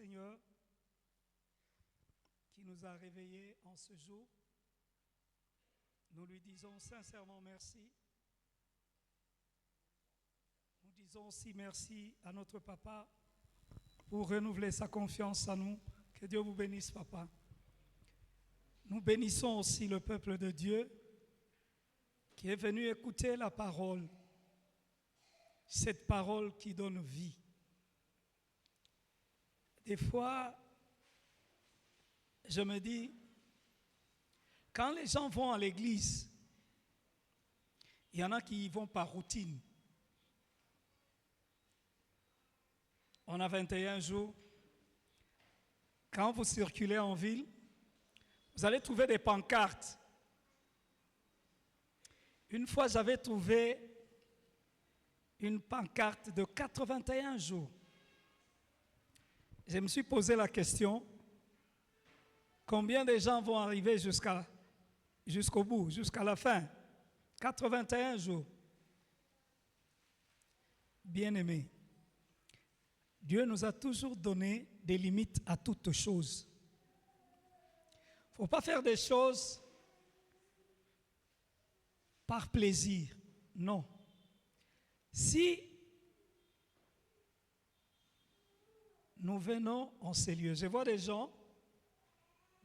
Seigneur qui nous a réveillés en ce jour. Nous lui disons sincèrement merci. Nous disons aussi merci à notre papa pour renouveler sa confiance en nous. Que Dieu vous bénisse, papa. Nous bénissons aussi le peuple de Dieu qui est venu écouter la parole, cette parole qui donne vie. Des fois, je me dis, quand les gens vont à l'église, il y en a qui y vont par routine. On a 21 jours. Quand vous circulez en ville, vous allez trouver des pancartes. Une fois, j'avais trouvé une pancarte de 81 jours. Je me suis posé la question, combien de gens vont arriver jusqu'au bout, jusqu'à la fin? 81 jours. Bien-aimés, Dieu nous a toujours donné des limites à toutes choses. Il ne faut pas faire des choses par plaisir, non. Si nous venons en ces lieux, je vois des gens,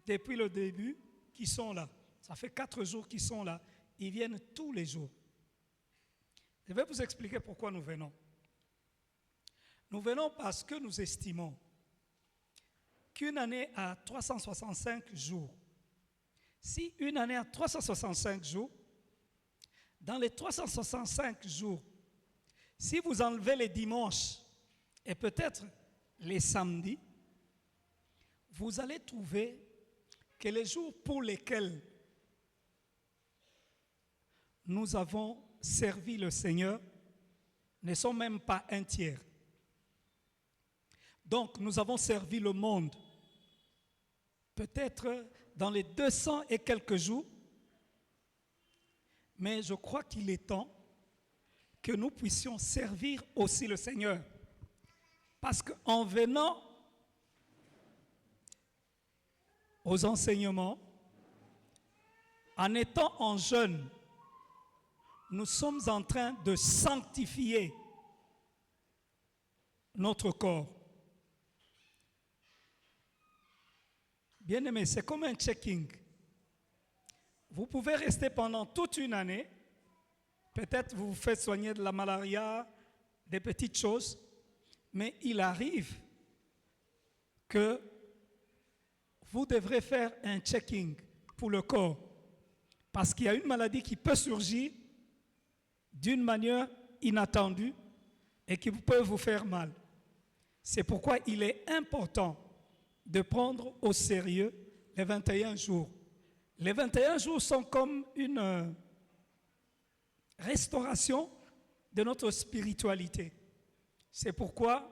depuis le début, qui sont là. Ça fait 4 jours qu'ils sont là. Ils viennent tous les jours. Je vais vous expliquer pourquoi nous venons. Nous venons parce que nous estimons qu'une année a 365 jours. Si une année a 365 jours, dans les 365 jours, si vous enlevez les dimanches et peut-être les samedis, vous allez trouver que les jours pour lesquels nous avons servi le Seigneur ne sont même pas un tiers. Donc, nous avons servi le monde. Peut-être dans les 200 et quelques jours, mais je crois qu'il est temps que nous puissions servir aussi le Seigneur. Parce qu'en venant aux enseignements, en étant en jeûne, nous sommes en train de sanctifier notre corps. Bien-aimés, c'est comme un checking. Vous pouvez rester pendant toute une année. Peut-être vous vous faites soigner de la malaria, des petites choses. Mais il arrive que vous devrez faire un checking pour le corps. Parce qu'il y a une maladie qui peut surgir d'une manière inattendue et qui peut vous faire mal. C'est pourquoi il est important de prendre au sérieux les 21 jours. Les 21 jours sont comme une restauration de notre spiritualité. C'est pourquoi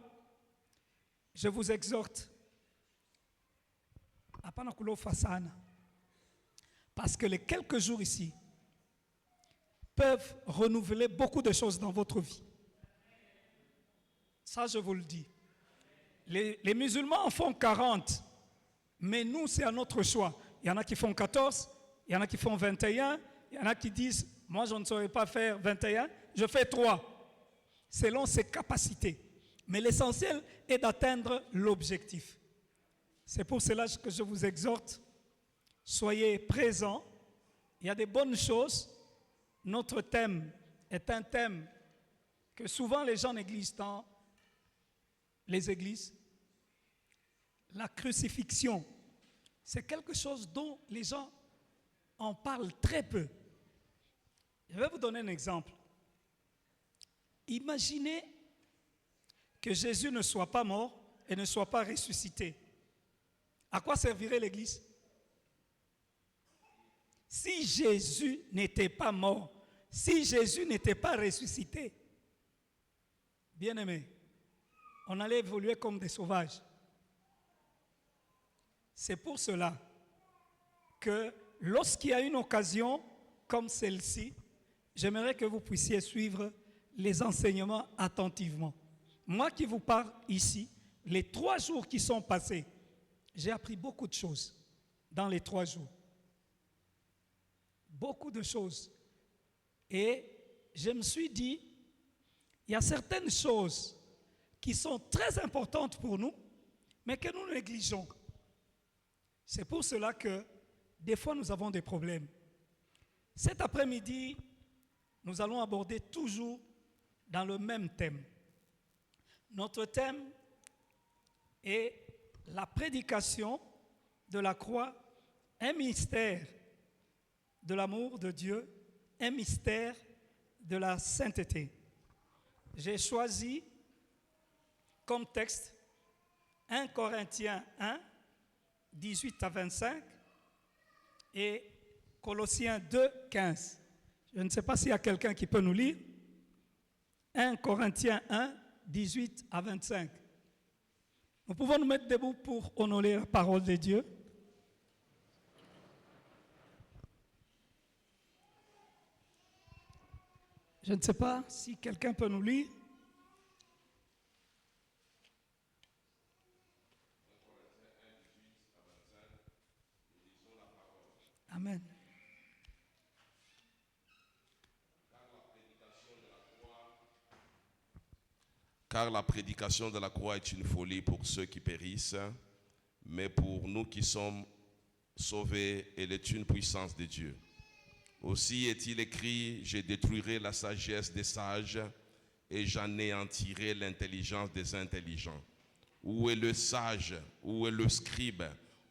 je vous exhorte à pas nakulo fasana. Parce que les quelques jours ici peuvent renouveler beaucoup de choses dans votre vie. Ça, je vous le dis. Les musulmans en font 40, mais nous, c'est à notre choix. Il y en a qui font 14, il y en a qui font 21, il y en a qui disent, moi, je ne saurais pas faire 21, je fais 3, selon ses capacités. Mais l'essentiel est d'atteindre l'objectif. C'est pour cela que je vous exhorte, soyez présents, il y a des bonnes choses. Notre thème est un thème que souvent les gens négligent dans les églises. La crucifixion, c'est quelque chose dont les gens en parlent très peu. Je vais vous donner un exemple. Imaginez que Jésus ne soit pas mort et ne soit pas ressuscité. À quoi servirait l'Église? Si Jésus n'était pas mort, si Jésus n'était pas ressuscité, bien-aimés, on allait évoluer comme des sauvages. C'est pour cela que lorsqu'il y a une occasion comme celle-ci, j'aimerais que vous puissiez suivre les enseignements attentivement. Moi qui vous parle ici, les 3 jours qui sont passés, j'ai appris beaucoup de choses dans les 3 jours. Beaucoup de choses. Et je me suis dit, il y a certaines choses qui sont très importantes pour nous, mais que nous négligeons. C'est pour cela que des fois nous avons des problèmes. Cet après-midi, nous allons aborder toujours dans le même thème. Notre thème est la prédication de la croix, un mystère de l'amour de Dieu, un mystère de la sainteté. J'ai choisi comme texte 1 Corinthiens 1, 18 à 25 et Colossiens 2, 15. Je ne sais pas s'il y a quelqu'un qui peut nous lire. 1 Corinthiens 1, 18 à 25. Nous pouvons nous mettre debout pour honorer la parole de Dieu. Je ne sais pas si quelqu'un peut nous lire. Amen. Car la prédication de la croix est une folie pour ceux qui périssent, mais pour nous qui sommes sauvés, elle est une puissance de Dieu. Aussi est-il écrit, je détruirai la sagesse des sages et j'anéantirai l'intelligence des intelligents. Où est le sage? Où est le scribe?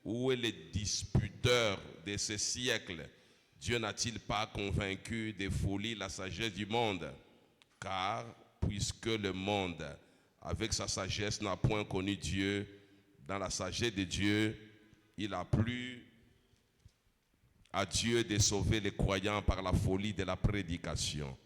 Où est le disputeur de ce siècle? Dieu n'a-t-il pas convaincu de folie la sagesse du monde? Car puisque le monde, avec sa sagesse, n'a point connu Dieu, dans la sagesse de Dieu, il a plu à Dieu de sauver les croyants par la folie de la prédication.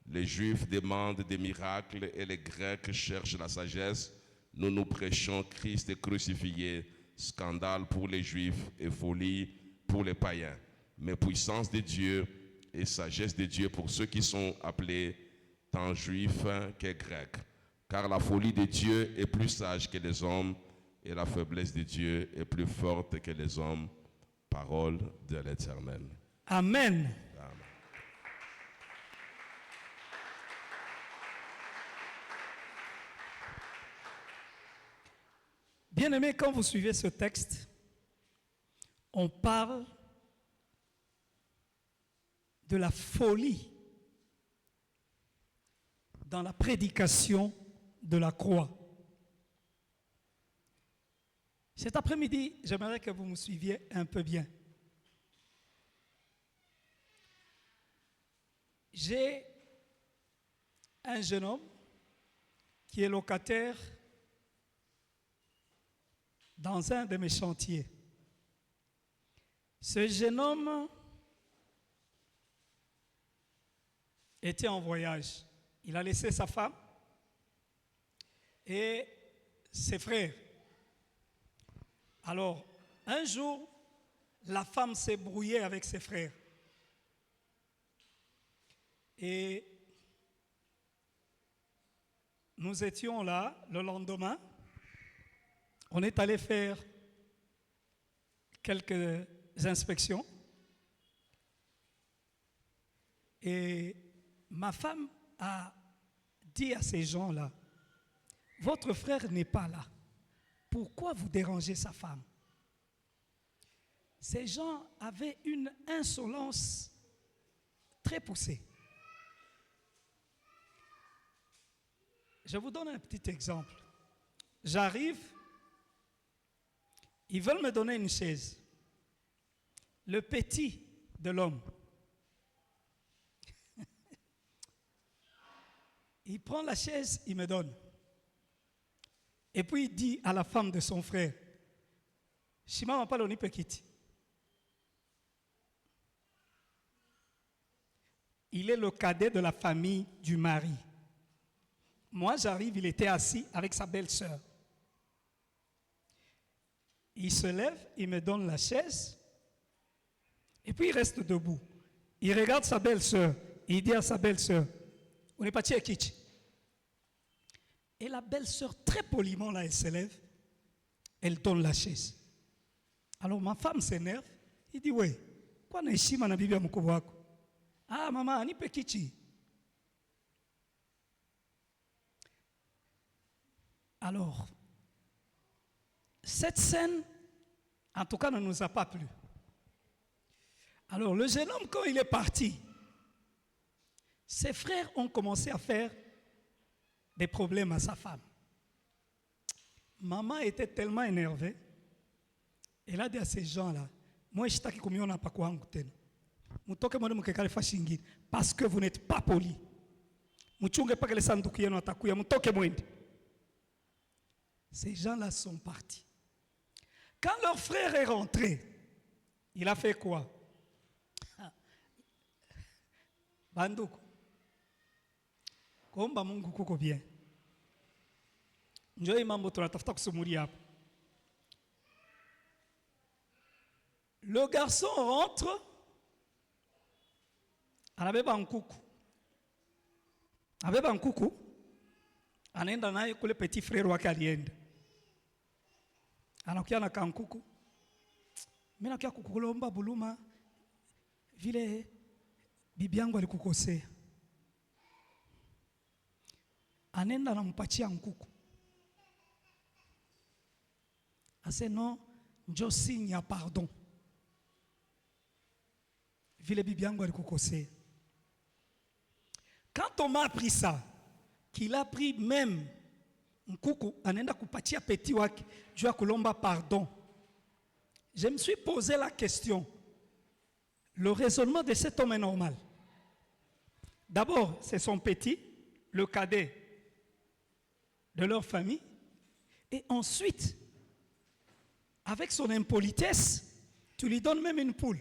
Les Juifs demandent des miracles et les Grecs cherchent la sagesse. Nous prêchons Christ crucifié, scandale pour les Juifs et folie pour les païens. Mais puissance de Dieu et sagesse de Dieu pour ceux qui sont appelés tant juifs que grecs. Car la folie de Dieu est plus sage que les hommes et la faiblesse de Dieu est plus forte que les hommes. Parole de l'Éternel. Amen. Amen. Bien-aimés, quand vous suivez ce texte, on parle de la folie dans la prédication de la croix. Cet après-midi, j'aimerais que vous me suiviez un peu bien. J'ai un jeune homme qui est locataire dans un de mes chantiers. Ce jeune homme était en voyage. Il a laissé sa femme et ses frères. Alors, un jour, la femme s'est brouillée avec ses frères. Et nous étions là le lendemain. On est allé faire quelques inspections. Et ma femme a dit à ces gens-là, votre frère n'est pas là. Pourquoi vous dérangez sa femme? Ces gens avaient une insolence très poussée. Je vous donne un petit exemple. J'arrive, ils veulent me donner une chaise. Le petit de l'homme, il prend la chaise, il me donne. Et puis il dit à la femme de son frère, Shima m'a pas donné petit. Il est le cadet de la famille du mari. Moi j'arrive, il était assis avec sa belle-sœur. Il se lève, il me donne la chaise, et puis il reste debout. Il regarde sa belle-sœur, il dit à sa belle-sœur, on n'est pas tchèque. Et la belle-sœur, très poliment, là, elle se lève, elle donne la chaise. Alors ma femme s'énerve, il dit, oui, quoi n'a-heshima na bibi ya mkubwa wako? Ah, maman, nipe kichi. Alors, cette scène, en tout cas, ne nous a pas plu. Alors, le jeune homme, quand il est parti, ses frères ont commencé à faire des problèmes à sa femme. Maman était tellement énervée, elle a dit à ces gens-là, moi, je t'ai dit, parce que vous n'êtes pas poli. Ces gens-là sont partis. Quand leur frère est rentré, il a fait quoi? Banduku. Kuomba Mungu kuko bien. Njoo mambo tunatafuta kusumulia hapa. Le garçon rentre, anabeba nkuku. Anabeba nkuku, anaenda naye kule petit frère wake alienda. Anakuja na kankuku. Mimi nakia kukulomba buluma vile bibi yangu alikukosea. Anaenda anampatia nkuku. Ase non, njo signe ya pardon. Vile bibi yangu alikukosea. Quand on m'a appris ça, qu'il a pris même nkuku, anaenda kupatia petit wake, juu ya kulomba pardon. Je me suis posé la question. Le raisonnement de cet homme est normal. D'abord, c'est son petit, le cadet de leur famille. Et ensuite, avec son impolitesse, tu lui donnes même une poule.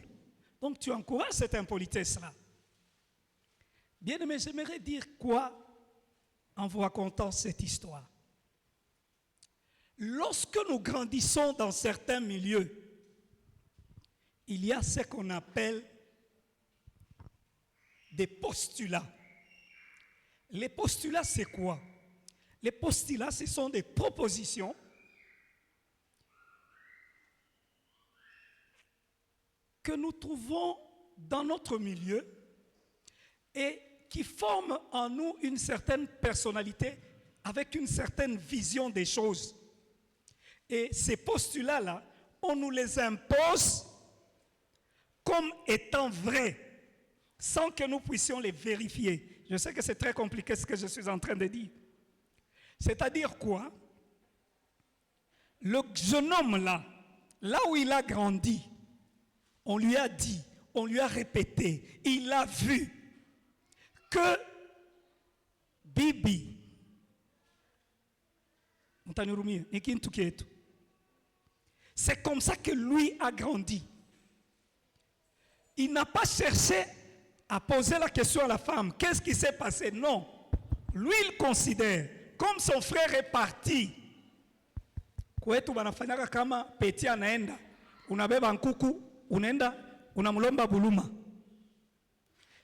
Donc tu encourages cette impolitesse-là. Bien aimé, j'aimerais dire quoi en vous racontant cette histoire. Lorsque nous grandissons dans certains milieux, il y a ce qu'on appelle des postulats. Les postulats, c'est quoi? Les postulats, ce sont des propositions que nous trouvons dans notre milieu et qui forment en nous une certaine personnalité avec une certaine vision des choses. Et ces postulats-là, on nous les impose comme étant vrais, sans que nous puissions les vérifier. Je sais que c'est très compliqué ce que je suis en train de dire. C'est-à-dire quoi? Le jeune homme-là, là où il a grandi, on lui a dit, on lui a répété, il a vu que Bibi, c'est comme ça que lui a grandi. Il n'a pas cherché à poser la question à la femme, qu'est-ce qui s'est passé? Non. Lui, il considère, comme son frère est parti, kwetu banafanyaka kama peti anaenda, unabeba nkuku, unaenda, unamlomba buluma.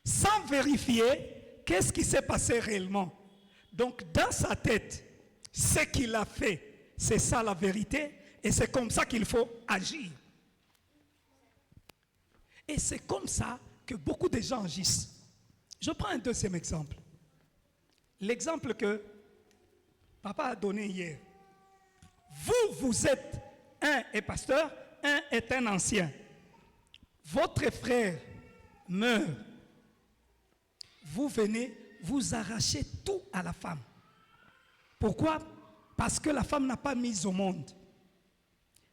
Sans vérifier qu'est-ce qui s'est passé réellement. Donc, dans sa tête, ce qu'il a fait, c'est ça la vérité, et c'est comme ça qu'il faut agir. Et c'est comme ça que beaucoup de gens agissent. Je prends un deuxième exemple. L'exemple que papa a donné hier. Vous êtes, un est pasteur, un est un ancien. Votre frère meurt. Vous venez, vous arrachez tout à la femme. Pourquoi? Parce que la femme n'a pas mis au monde.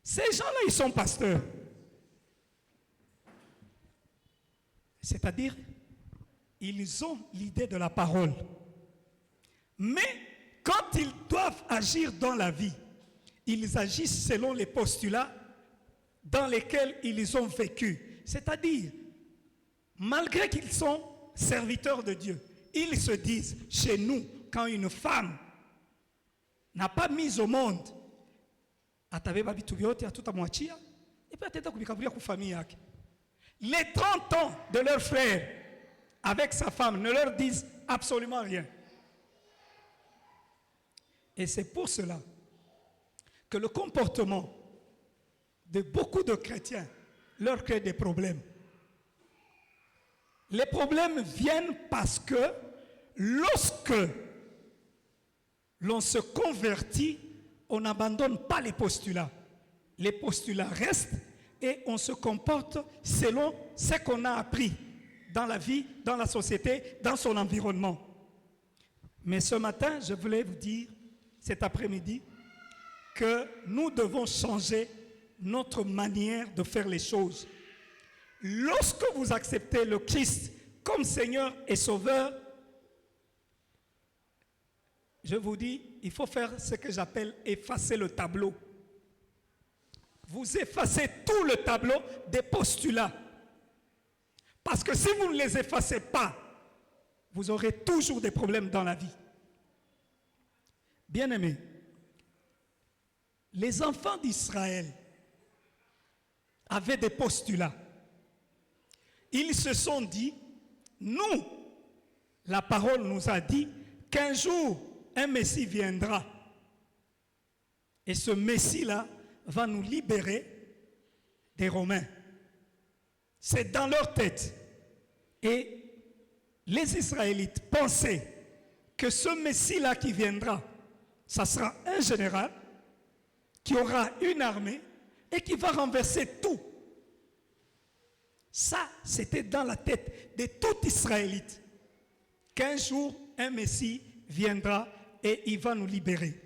Ces gens-là, ils sont pasteurs. C'est-à-dire, ils ont l'idée de la parole. Mais quand ils doivent agir dans la vie, ils agissent selon les postulats dans lesquels ils ont vécu. C'est-à-dire, malgré qu'ils sont serviteurs de Dieu, ils se disent, chez nous, quand une femme n'a pas mis au monde, les 30 ans de leur frère avec sa femme ne leur disent absolument rien. Et c'est pour cela que le comportement de beaucoup de chrétiens leur crée des problèmes. Les problèmes viennent parce que lorsque l'on se convertit, on n'abandonne pas les postulats. Les postulats restent et on se comporte selon ce qu'on a appris dans la vie, dans la société, dans son environnement. Mais ce matin, je voulais vous dire, cet après-midi, que nous devons changer notre manière de faire les choses. Lorsque vous acceptez le Christ comme Seigneur et Sauveur, je vous dis, il faut faire ce que j'appelle effacer le tableau. Vous effacez tout le tableau des postulats. Parce que si vous ne les effacez pas, vous aurez toujours des problèmes dans la vie. Bien-aimés, les enfants d'Israël avaient des postulats. Ils se sont dit, nous, la parole nous a dit qu'un jour, un Messie viendra. Et ce Messie-là va nous libérer des Romains. C'est dans leur tête. Et les Israélites pensaient que ce Messie-là qui viendra, ça sera un général qui aura une armée et qui va renverser tout. Ça, c'était dans la tête de tout Israélite. Qu'un jour, un Messie viendra et il va nous libérer.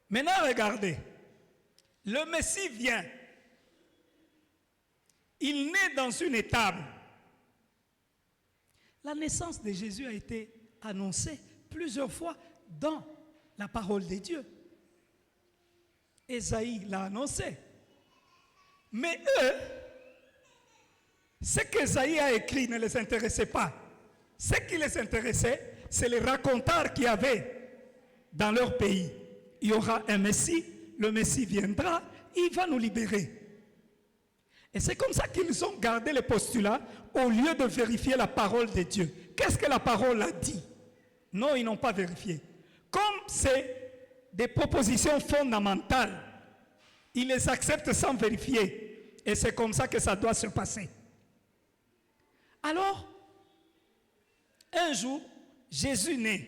Maintenant, regardez. Le Messie vient. Il naît dans une étable. La naissance de Jésus a été annoncée plusieurs fois dans la parole de Dieu. Ésaïe l'a annoncé. Mais eux, ce qu'Ésaïe a écrit ne les intéressait pas. Ce qui les intéressait, c'est les racontars qu'il y avait dans leur pays. Il y aura un Messie, le Messie viendra, il va nous libérer. Et c'est comme ça qu'ils ont gardé les postulats au lieu de vérifier la parole de Dieu. Qu'est-ce que la parole a dit? Non, ils n'ont pas vérifié. Comme c'est des propositions fondamentales, ils les acceptent sans vérifier. Et c'est comme ça que ça doit se passer. Alors, un jour, Jésus naît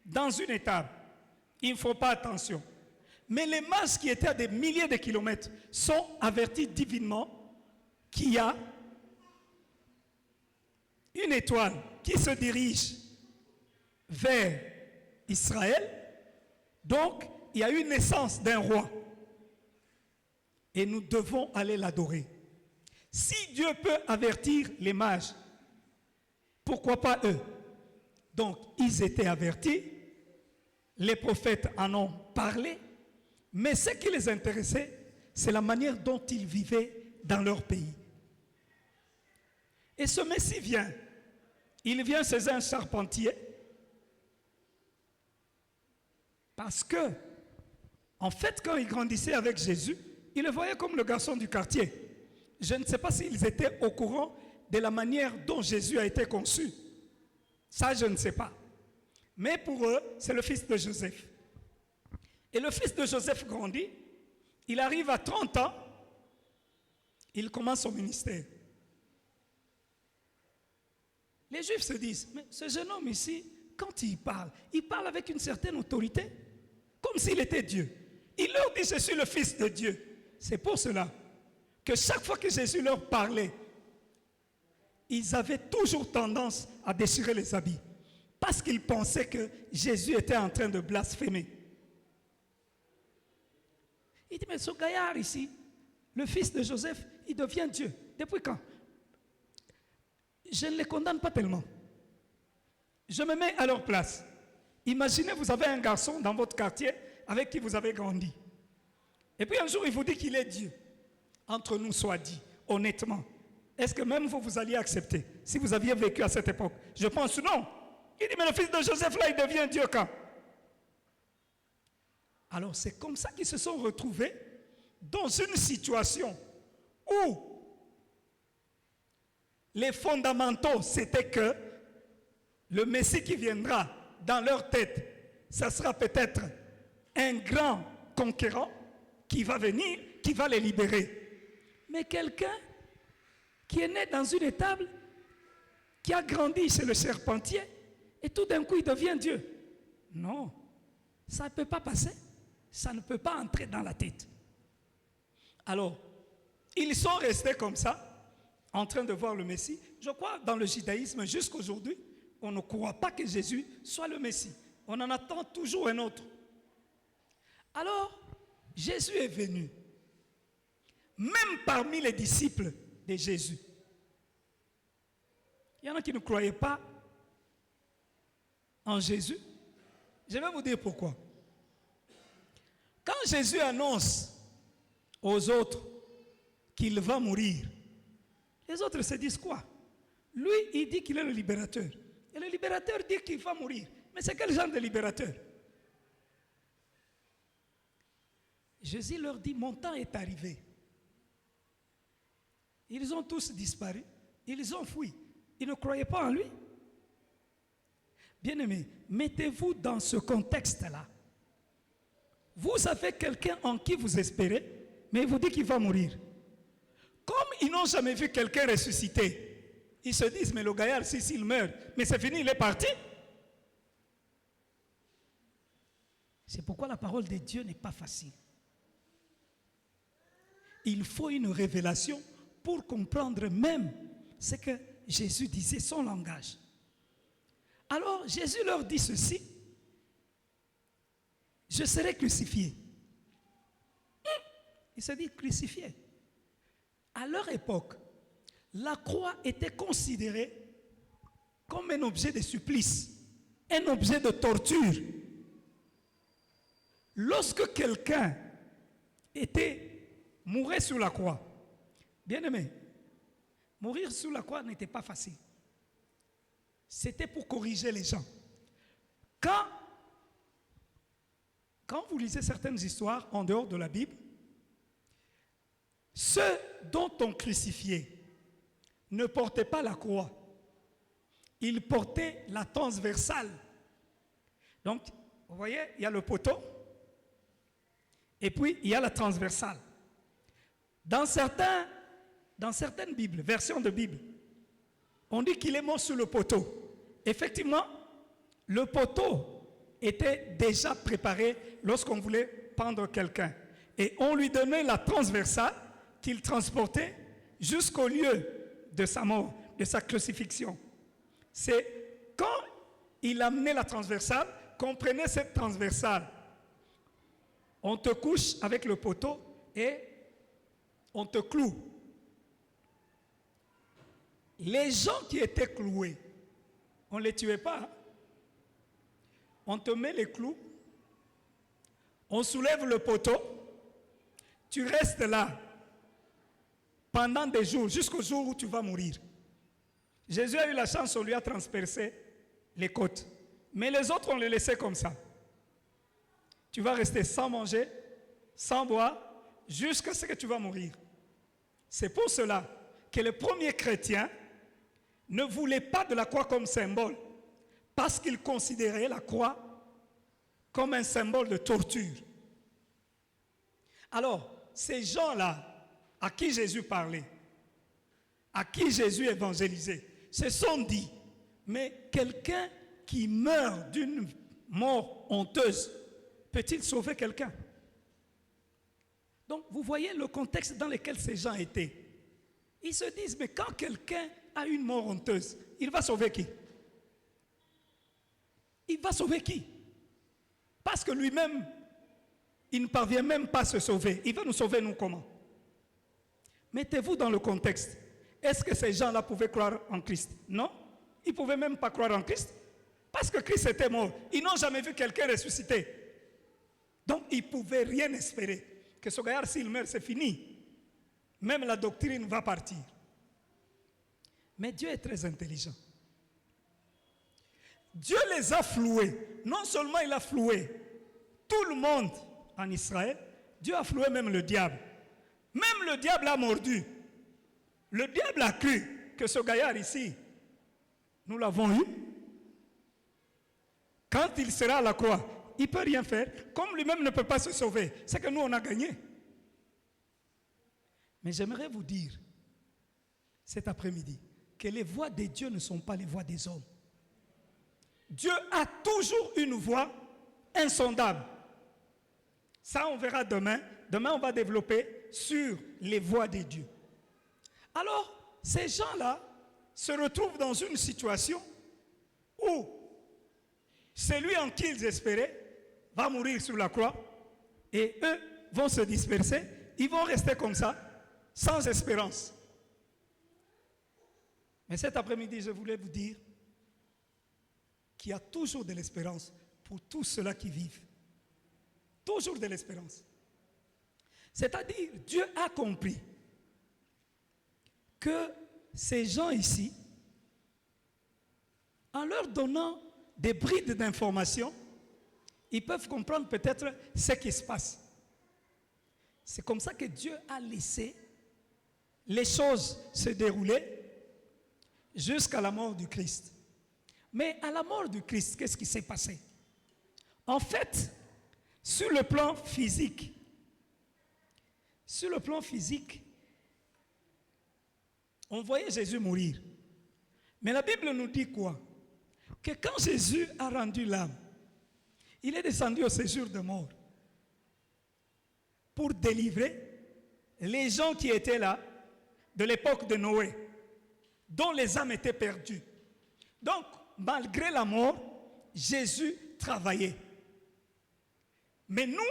dans une étable. Il ne faut pas attention. Mais les mages qui étaient à des milliers de kilomètres sont avertis divinement qu'il y a une étoile qui se dirige vers Israël. Donc, il y a une naissance d'un roi. Et nous devons aller l'adorer. Si Dieu peut avertir les mages, pourquoi pas eux? Donc, ils étaient avertis. Les prophètes en ont parlé. Mais ce qui les intéressait, c'est la manière dont ils vivaient dans leur pays. Et ce Messie vient. Il vient chez un charpentier. Parce que, en fait, quand il grandissait avec Jésus, il le voyait comme le garçon du quartier. Je ne sais pas s'ils étaient au courant de la manière dont Jésus a été conçu. Ça, je ne sais pas. Mais pour eux, c'est le fils de Joseph. Et le fils de Joseph grandit, il arrive à 30 ans, il commence son ministère. Les Juifs se disent, mais ce jeune homme ici, quand il parle avec une certaine autorité, comme s'il était Dieu. Il leur dit, je suis le fils de Dieu. C'est pour cela que chaque fois que Jésus leur parlait, ils avaient toujours tendance à déchirer les habits. Parce qu'ils pensaient que Jésus était en train de blasphémer. Il dit, mais ce gaillard ici, le fils de Joseph, il devient Dieu. Depuis quand? Je ne les condamne pas tellement. Je me mets à leur place. Imaginez, vous avez un garçon dans votre quartier avec qui vous avez grandi. Et puis un jour, il vous dit qu'il est Dieu. Entre nous soit dit, honnêtement. Est-ce que même vous, vous alliez accepter? Si vous aviez vécu à cette époque? Je pense non. Il dit, mais le fils de Joseph, là, il devient Dieu quand? Alors, c'est comme ça qu'ils se sont retrouvés dans une situation où les fondamentaux, c'était que le Messie qui viendra dans leur tête, ça sera peut-être un grand conquérant qui va venir, qui va les libérer. Mais quelqu'un qui est né dans une étable, qui a grandi chez le charpentier, et tout d'un coup il devient Dieu. Non, ça ne peut pas passer, ça ne peut pas entrer dans la tête. Alors, ils sont restés comme ça, en train de voir le Messie. Je crois dans le judaïsme, jusqu'aujourd'hui, on ne croit pas que Jésus soit le Messie. On en attend toujours un autre. Alors, Jésus est venu. Même parmi les disciples de Jésus. Il y en a qui ne croyaient pas en Jésus. Je vais vous dire pourquoi. Quand Jésus annonce aux autres qu'il va mourir, les autres se disent quoi? Lui, il dit qu'il est le libérateur. Et le libérateur dit qu'il va mourir. Mais c'est quel genre de libérateur? Jésus leur dit, mon temps est arrivé. Ils ont tous disparu. Ils ont fui. Ils ne croyaient pas en lui. Bien-aimés, mettez-vous dans ce contexte-là. Vous avez quelqu'un en qui vous espérez, mais il vous dit qu'il va mourir. Comme ils n'ont jamais vu quelqu'un ressusciter, ils se disent, mais le gaillard, s'il meurt, mais c'est fini, il est parti. C'est pourquoi la parole de Dieu n'est pas facile. Il faut une révélation pour comprendre même ce que Jésus disait, son langage. Alors Jésus leur dit ceci, je serai crucifié. Il se dit crucifié. À leur époque, la croix était considérée comme un objet de supplice, un objet de torture. Lorsque quelqu'un mourait sur la croix, bien aimé, mourir sur la croix n'était pas facile. C'était pour corriger les gens. Quand vous lisez certaines histoires en dehors de la Bible, ceux dont on crucifiait ne portaient pas la croix. Ils portaient la transversale. Donc, vous voyez, il y a le poteau et puis il y a la transversale. Dans certaines Bibles, versions de Bible, on dit qu'il est mort sur le poteau. Effectivement, le poteau était déjà préparé lorsqu'on voulait pendre quelqu'un. Et on lui donnait la transversale qu'il transportait jusqu'au lieu de sa mort, de sa crucifixion. C'est quand il amenait la transversale qu'on prenait cette transversale. On te couche avec le poteau et on te cloue. Les gens qui étaient cloués, on ne les tuait pas. On te met les clous, on soulève le poteau, tu restes là pendant des jours, jusqu'au jour où tu vas mourir. Jésus a eu la chance, on lui a transpercé les côtes. Mais les autres, on les laissait comme ça. Tu vas rester sans manger, sans boire, jusqu'à ce que tu vas mourir. C'est pour cela que les premiers chrétiens ne voulaient pas de la croix comme symbole, parce qu'ils considéraient la croix comme un symbole de torture. Alors, ces gens-là, à qui Jésus parlait, à qui Jésus évangélisait, se sont dit, mais quelqu'un qui meurt d'une mort honteuse, peut-il sauver quelqu'un? Donc, vous voyez le contexte dans lequel ces gens étaient. Ils se disent, mais quand quelqu'un a une mort honteuse, il va sauver qui? Il va sauver qui? Parce que lui-même, il ne parvient même pas à se sauver. Il va nous sauver, nous, comment? Mettez-vous dans le contexte. Est-ce que ces gens-là pouvaient croire en Christ? Non. Ils ne pouvaient même pas croire en Christ. Parce que Christ était mort. Ils n'ont jamais vu quelqu'un ressusciter. Donc, ils ne pouvaient rien espérer. Que ce gaillard, s'il meurt, c'est fini. Même la doctrine va partir. Mais Dieu est très intelligent. Dieu les a floués. Non seulement il a floué tout le monde en Israël, Dieu a floué même le diable. Même le diable a mordu. Le diable a cru que ce gaillard ici, nous l'avons eu. Quand il sera à la croix, il ne peut rien faire. Comme lui-même ne peut pas se sauver, c'est que nous, on a gagné. Mais j'aimerais vous dire, cet après-midi, que les voies de Dieu ne sont pas les voies des hommes. Dieu a toujours une voie insondable. Ça, on verra demain. Demain, on va développer sur les voies de Dieu. Alors, ces gens-là se retrouvent dans une situation où celui en qui ils espéraient va mourir sur la croix et eux vont se disperser. Ils vont rester comme ça, sans espérance. Mais cet après-midi, je voulais vous dire qu'il y a toujours de l'espérance pour tous ceux-là qui vivent. Toujours de l'espérance. C'est-à-dire, Dieu a compris que ces gens ici, en leur donnant des brides d'informations, ils peuvent comprendre peut-être ce qui se passe. C'est comme ça que Dieu a laissé les choses se dérouler jusqu'à la mort du Christ. Mais à la mort du Christ, qu'est-ce qui s'est passé? En fait, sur le plan physique, on voyait Jésus mourir. Mais la Bible nous dit quoi? Que quand Jésus a rendu l'âme, il est descendu au séjour de mort pour délivrer les gens qui étaient là de l'époque de Noé, dont les âmes étaient perdues. Donc, malgré la mort, Jésus travaillait. Mais nous,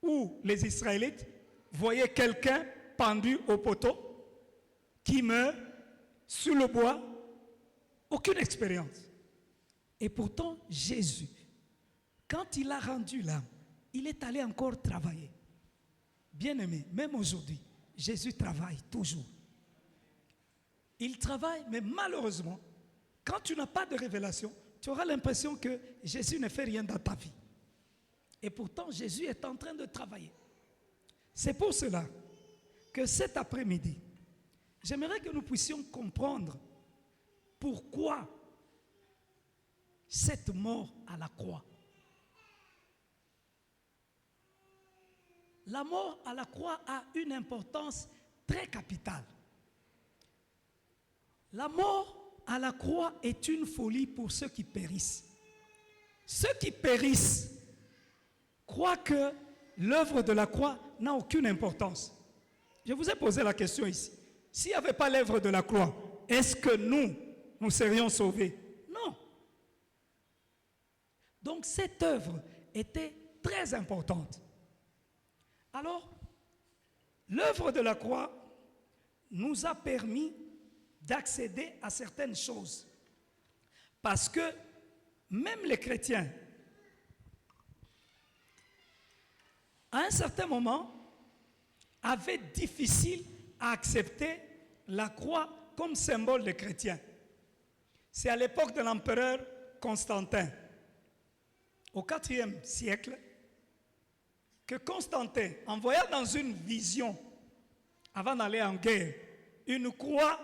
ou les Israélites, voyaient quelqu'un pendu au poteau qui meurt sur le bois, aucune expérience. Et pourtant, Jésus, quand il a rendu l'âme, il est allé encore travailler. Bien-aimé, même aujourd'hui, Jésus travaille toujours. Il travaille, mais malheureusement, quand tu n'as pas de révélation, tu auras l'impression que Jésus ne fait rien dans ta vie. Et pourtant, Jésus est en train de travailler. C'est pour cela que cet après-midi, j'aimerais que nous puissions comprendre pourquoi cette mort à la croix. La mort à la croix a une importance très capitale. La mort à la croix est une folie pour ceux qui périssent. Ceux qui périssent croient que l'œuvre de la croix n'a aucune importance. Je vous ai posé la question ici. S'il n'y avait pas l'œuvre de la croix, est-ce que nous serions sauvés? Non. Donc cette œuvre était très importante. Alors, l'œuvre de la croix nous a permis d'accéder à certaines choses. Parce que même les chrétiens, à un certain moment, avaient difficile à accepter la croix comme symbole des chrétiens. C'est à l'époque de l'empereur Constantin, au IVe siècle, que Constantin, en voyant dans une vision, avant d'aller en guerre, une croix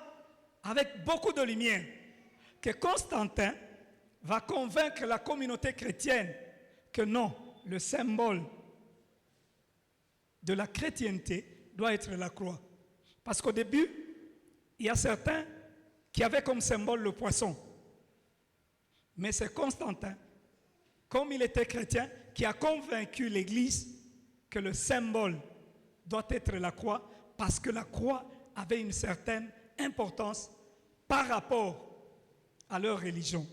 avec beaucoup de lumière, que Constantin va convaincre la communauté chrétienne que non, le symbole de la chrétienté doit être la croix. Parce qu'au début, il y a certains qui avaient comme symbole le poisson. Mais c'est Constantin, comme il était chrétien, qui a convaincu l'Église que le symbole doit être la croix, parce que la croix avait une certaine importance par rapport à leur religion.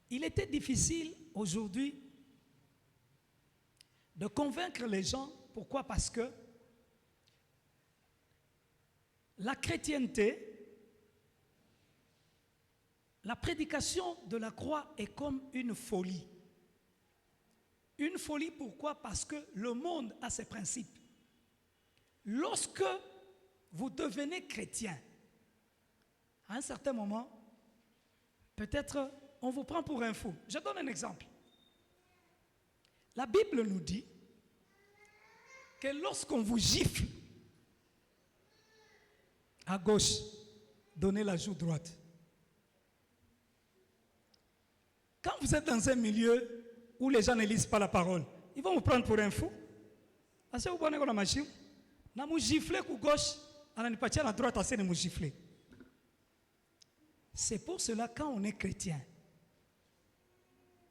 Il était difficile aujourd'hui de convaincre les gens. Pourquoi? Parce que la chrétienté, la prédication de la croix est comme une folie. Une folie, pourquoi? Parce que le monde a ses principes. Lorsque vous devenez chrétien, à un certain moment, peut-être on vous prend pour un fou. Je donne un exemple. La Bible nous dit que lorsqu'on vous gifle, À gauche, donnez la joue droite. Quand vous êtes dans un milieu où les gens ne lisent pas la parole, ils vont vous prendre pour un fou. Parce que vous prenez la machine, vous giflez à gauche, à la droite, vous giflez. C'est pour cela, quand on est chrétien,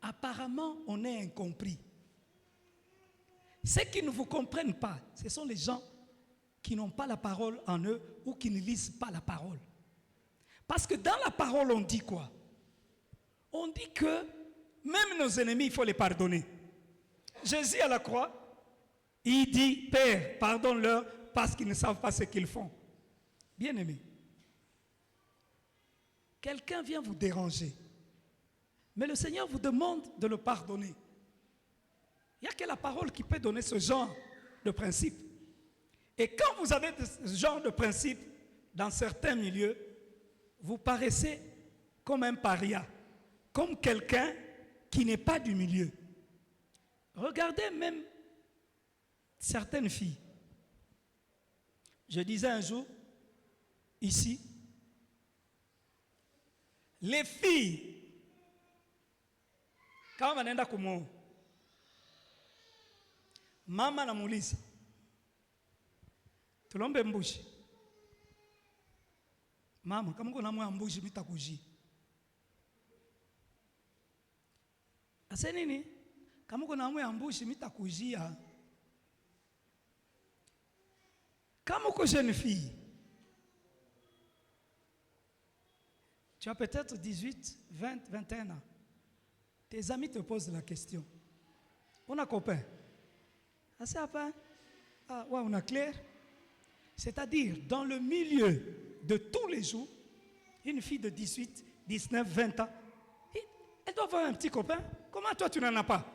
apparemment, on est incompris. Ceux qui ne vous comprennent pas, ce sont les gens qui n'ont pas la parole en eux ou qui ne lisent pas la parole. Parce que dans la parole, on dit quoi? On dit que même nos ennemis, il faut les pardonner. Jésus à la croix, il dit, Père, pardonne-leur parce qu'ils ne savent pas ce qu'ils font. Bien-aimés, quelqu'un vient vous déranger, mais le Seigneur vous demande de le pardonner. Il n'y a que la parole qui peut donner ce genre de principe. Et quand vous avez ce genre de principe dans certains milieux, vous paraissez comme un paria, comme quelqu'un qui n'est pas du milieu. Regardez même certaines filles. Je disais un jour, ici, les filles, quand on est comme mama namuuliza tulombe mbuzi. Mama, kama uko na moyo mbuzi mitakujia. Asa nini? Kama uko na moyo mbuzi mitakujia. Kama uko jeune fille, tu as peut-être 18, 20, 21 ans. Tes amis te posent la question. On a copain. Ah, c'est après? Ah, ouais, on a clair. C'est-à-dire, dans le milieu de tous les jours, une fille de 18, 19, 20 ans, elle doit avoir un petit copain. Comment toi, tu n'en as pas?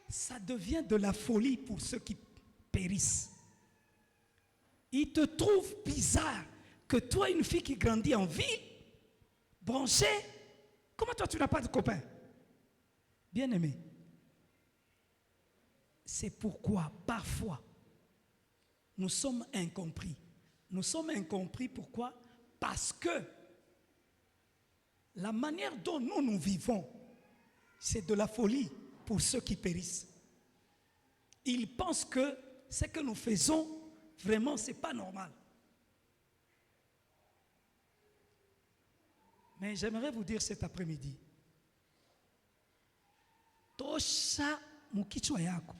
Ça devient de la folie pour ceux qui périssent. Ils te trouvent bizarre que toi, une fille qui grandit en ville, branchée, comment toi, tu n'as pas de copain? Bien-aimé, c'est pourquoi, parfois, nous sommes incompris. Nous sommes incompris, pourquoi? Parce que la manière dont nous vivons, c'est de la folie pour ceux qui périssent. Ils pensent que ce que nous faisons, vraiment, ce n'est pas normal. Mais j'aimerais vous dire cet après-midi, tosha mukichwa yako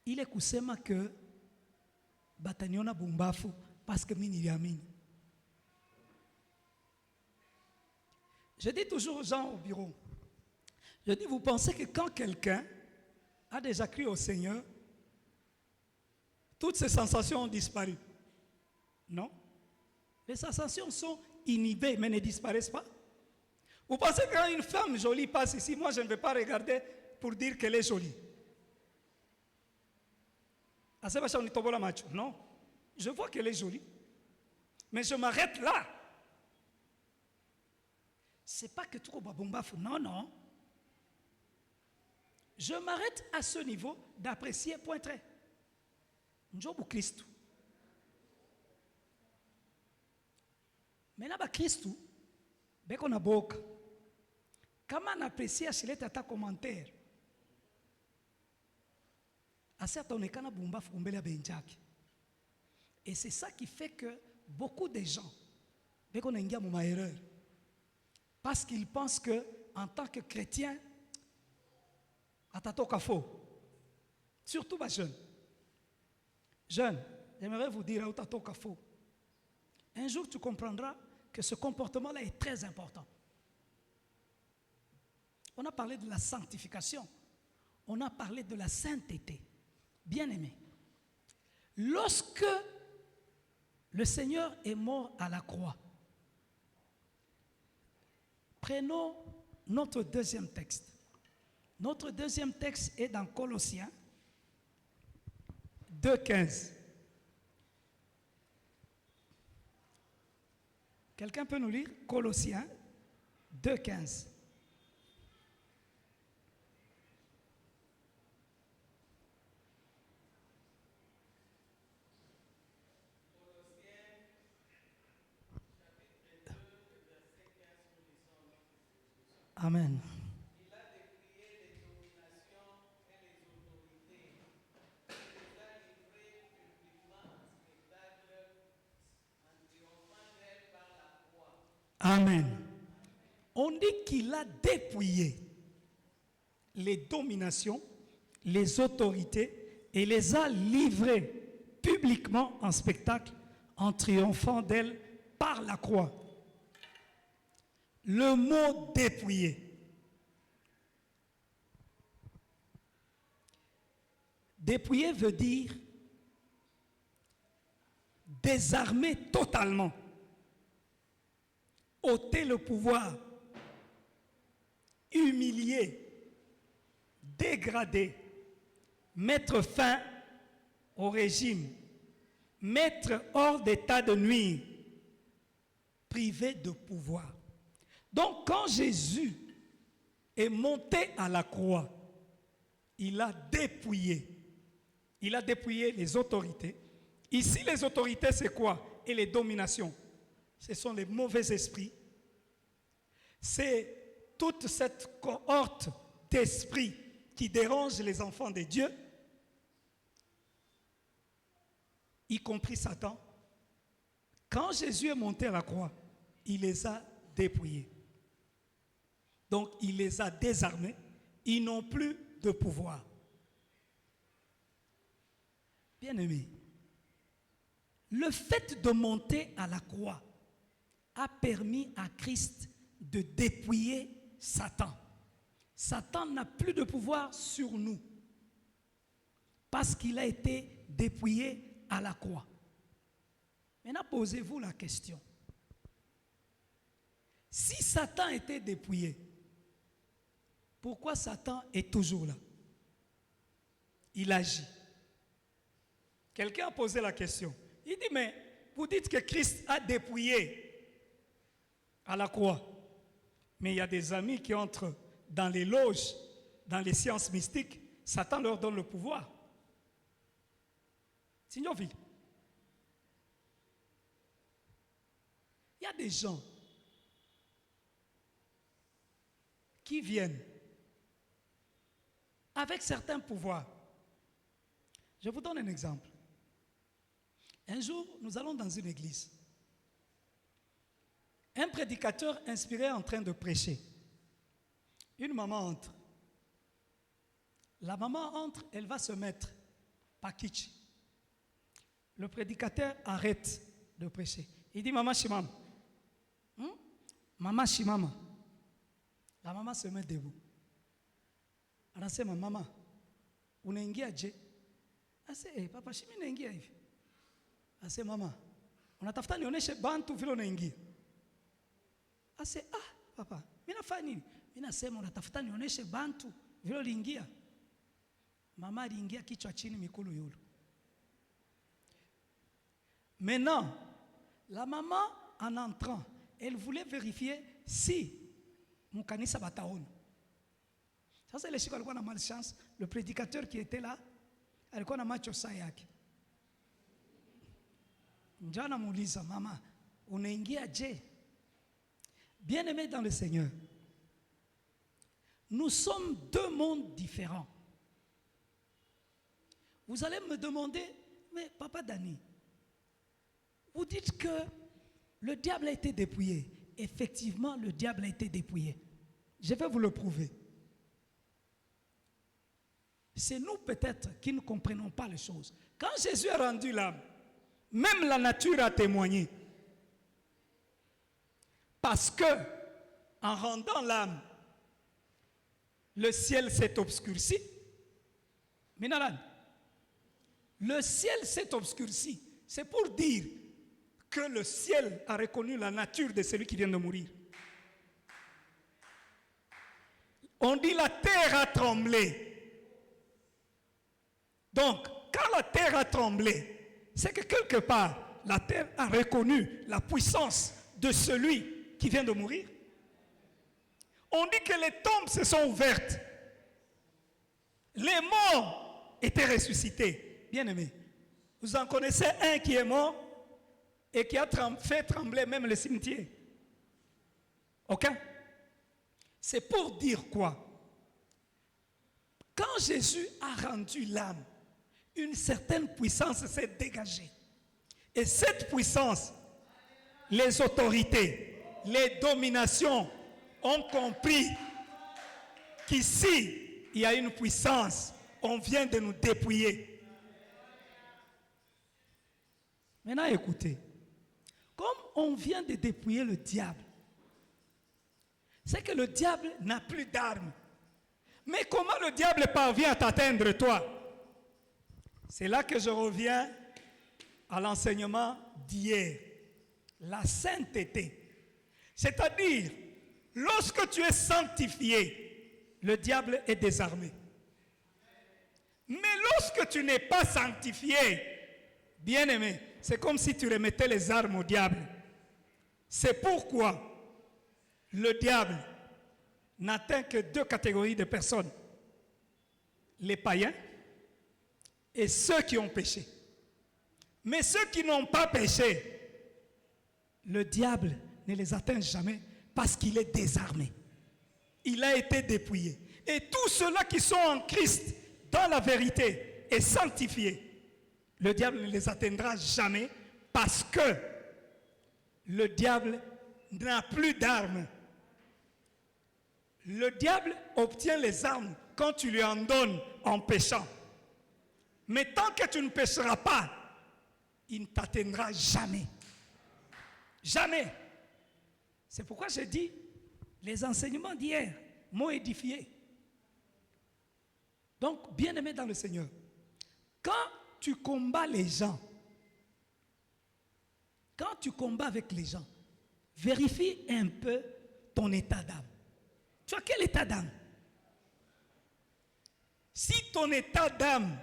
ile kusema que bataniona bumbafu parce que mimi niliamini. Je dis toujours aux gens au bureau, je dis, vous pensez que quand quelqu'un a déjà cru au Seigneur, toutes ces sensations ont disparu? Non. Les sensations sont inhibées mais ne disparaissent pas. Vous pensez que quand une femme jolie passe ici, moi je ne vais pas regarder pour dire qu'elle est jolie? Non. Je vois qu'elle est jolie. Mais je m'arrête là. C'est pas que trop babombaf. Non, non. Je m'arrête à ce niveau d'apprécier point trait. Njobu Christ. Mais là-bas, Christ, beko na boka. Comment on apprécie à chez ta commentaire? Et c'est ça qui fait que beaucoup de gens, parce qu'ils pensent que en tant que chrétien, surtout les jeunes. Jeunes, j'aimerais vous dire, un jour tu comprendras que ce comportement-là est très important. On a parlé de la sanctification, on a parlé de la sainteté. Bien-aimé, lorsque le Seigneur est mort à la croix, prenons notre deuxième texte. Notre deuxième texte est dans Colossiens 2,15. Quelqu'un peut nous lire Colossiens 2,15. Amen. Amen. On dit qu'il a dépouillé les dominations, les autorités et les a livrées publiquement en spectacle en triomphant d'elles par la croix. Le mot dépouiller. Dépouiller veut dire désarmer totalement, ôter le pouvoir, humilier, dégrader, mettre fin au régime, mettre hors d'état de nuire, privé de pouvoir. Donc quand Jésus est monté à la croix, il a dépouillé. Il a dépouillé les autorités. Ici, les autorités, c'est quoi? Et les dominations. Ce sont les mauvais esprits. C'est toute cette cohorte d'esprits qui dérange les enfants de Dieu, y compris Satan. Quand Jésus est monté à la croix, il les a dépouillés. Donc, il les a désarmés. Ils n'ont plus de pouvoir. Bien-aimés, le fait de monter à la croix a permis à Christ de dépouiller Satan. Satan n'a plus de pouvoir sur nous parce qu'il a été dépouillé à la croix. Maintenant, posez-vous la question. Si Satan était dépouillé, pourquoi Satan est toujours là? Il agit. Quelqu'un a posé la question. Il dit, mais vous dites que Christ a dépouillé à la croix. Mais il y a des amis qui entrent dans les loges, dans les sciences mystiques. Satan leur donne le pouvoir. Signor Ville. Il y a des gens qui viennent avec certains pouvoirs. Je vous donne un exemple. Un jour, nous allons dans une église. Un prédicateur inspiré est en train de prêcher. Une maman entre. La maman entre, elle va se mettre pakichi. Le prédicateur arrête de prêcher. Il dit, maman Shimama. Maman Shimama. La maman se met debout. Anasema, maman, unaingia je? Ase, papa, shimi naingia hivi. Ase, mama, unatafuta nionyeshe bantu vile unaingia. Ase, papa, mimi nafanya nini? Mimi nasema unatafuta nionyeshe bantu vile uliingia. Mama aliingia kichwa chini mikulu yulu. Maintenant, la maman, en entrant, elle voulait vérifier si mkanisa bataona. Sasa ile siku alikuwa na malchance, le prédicateur qui était là, alikuwa na macho saa yake. Njoo anamuuliza, mama, unaingia je? Bien-aimés dans le Seigneur, nous sommes deux mondes différents. Vous allez me demander, mais papa Dani, vous dites que le diable a été dépouillé. Effectivement, le diable a été dépouillé. Je vais vous le prouver. C'est nous peut-être qui ne comprenons pas les choses. Quand Jésus a rendu l'âme, même la nature a témoigné. Parce que, en rendant l'âme, le ciel s'est obscurci. Minalan, le ciel s'est obscurci. C'est pour dire que le ciel a reconnu la nature de celui qui vient de mourir. On dit la terre a tremblé. Donc, quand la terre a tremblé, c'est que quelque part, la terre a reconnu la puissance de celui qui vient de mourir. On dit que les tombes se sont ouvertes. Les morts étaient ressuscités. Bien-aimés, vous en connaissez un qui est mort et qui a fait trembler même le cimetière. Ok? C'est pour dire quoi? Quand Jésus a rendu l'âme, une certaine puissance s'est dégagée. Et cette puissance, les autorités, les dominations ont compris qu'ici, il y a une puissance. On vient de nous dépouiller. Maintenant, écoutez. Comme on vient de dépouiller le diable, c'est que le diable n'a plus d'armes. Mais comment le diable parvient à t'atteindre, toi? C'est là que je reviens à l'enseignement d'hier. La sainteté. C'est-à-dire, lorsque tu es sanctifié, le diable est désarmé. Mais lorsque tu n'es pas sanctifié, bien-aimé, c'est comme si tu remettais les armes au diable. C'est pourquoi le diable n'atteint que deux catégories de personnes. Les païens et ceux qui ont péché. Mais ceux qui n'ont pas péché, le diable ne les atteint jamais parce qu'il est désarmé. Il a été dépouillé. Et tous ceux-là qui sont en Christ, dans la vérité, et sanctifiés, le diable ne les atteindra jamais parce que le diable n'a plus d'armes. Le diable obtient les armes quand tu lui en donnes en péchant. Mais tant que tu ne pécheras pas, il ne t'atteindra jamais. Jamais. C'est pourquoi je dis, les enseignements d'hier m'ont édifié. Donc, bien-aimé dans le Seigneur, quand tu combats les gens, quand tu combats avec les gens, vérifie un peu ton état d'âme. Tu as quel état d'âme? Si ton état d'âme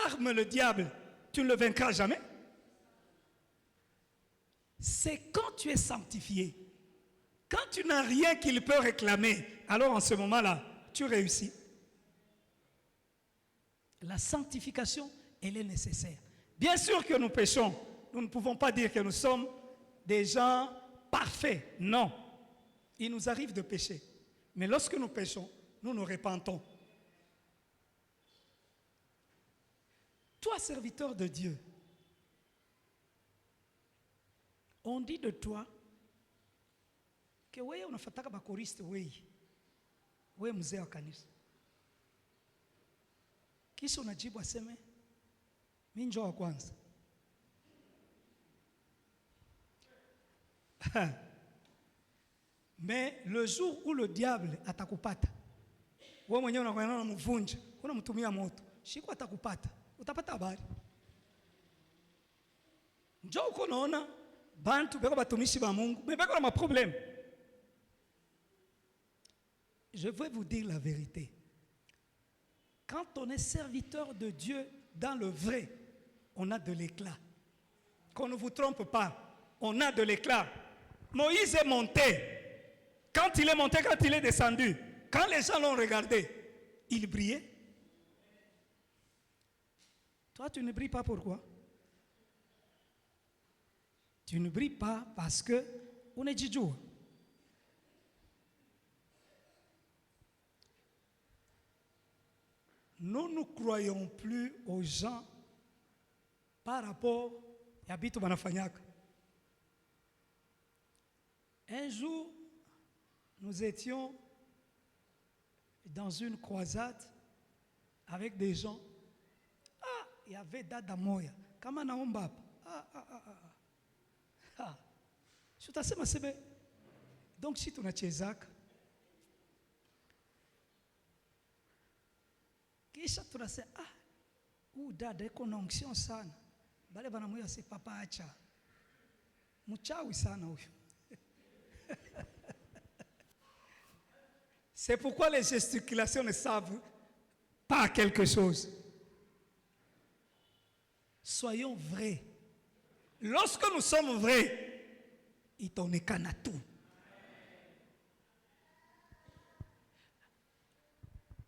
arme le diable, tu ne le vaincras jamais. C'est quand tu es sanctifié, quand tu n'as rien qu'il peut réclamer, alors en ce moment-là, tu réussis. La sanctification, elle est nécessaire. Bien sûr que nous péchons. Nous ne pouvons pas dire que nous sommes des gens parfaits. Non. Il nous arrive de pécher. Mais lorsque nous péchons, nous nous repentons. Toi, serviteur de Dieu, on dit de toi que wewe unafataka bakoristi wewe mzee wa kanisa. Kisha unajibu aseme, mimi njoo wa kwanza. Mais le jour où le diable atakupata, wewe mwenyewe unakwenda na mvunja, unamtumia moto, siku atakupata, utapata habari. Njoo uko naona bantu beko batumishi ba Mungu, mais beko na ma problème. Je vais vous dire la vérité. Quand on est serviteur de Dieu dans le vrai, on a de l'éclat. Qu'on ne vous trompe pas, on a de l'éclat. Moïse est monté. Quand il est monté, quand il est descendu, quand les gens l'ont regardé, il brillait. Toi, tu ne brilles pas pourquoi? Tu ne brilles pas parce que on est Djidjou. Nous ne croyons plus aux gens par rapport à Bitou Banafagnac. Un jour, nous étions dans une croisade avec des gens. Ah, il y avait Dada Moya. Comment on a donc si tu as Tchezak, kisha tunasema dada iko na onction sana, bale banamuya si papa acha mchawi sana huyo. C'est pourquoi les gesticulations ne savent pas quelque chose. Soyons vrais. Lorsque nous sommes vrais, il t'en est qu'un atout.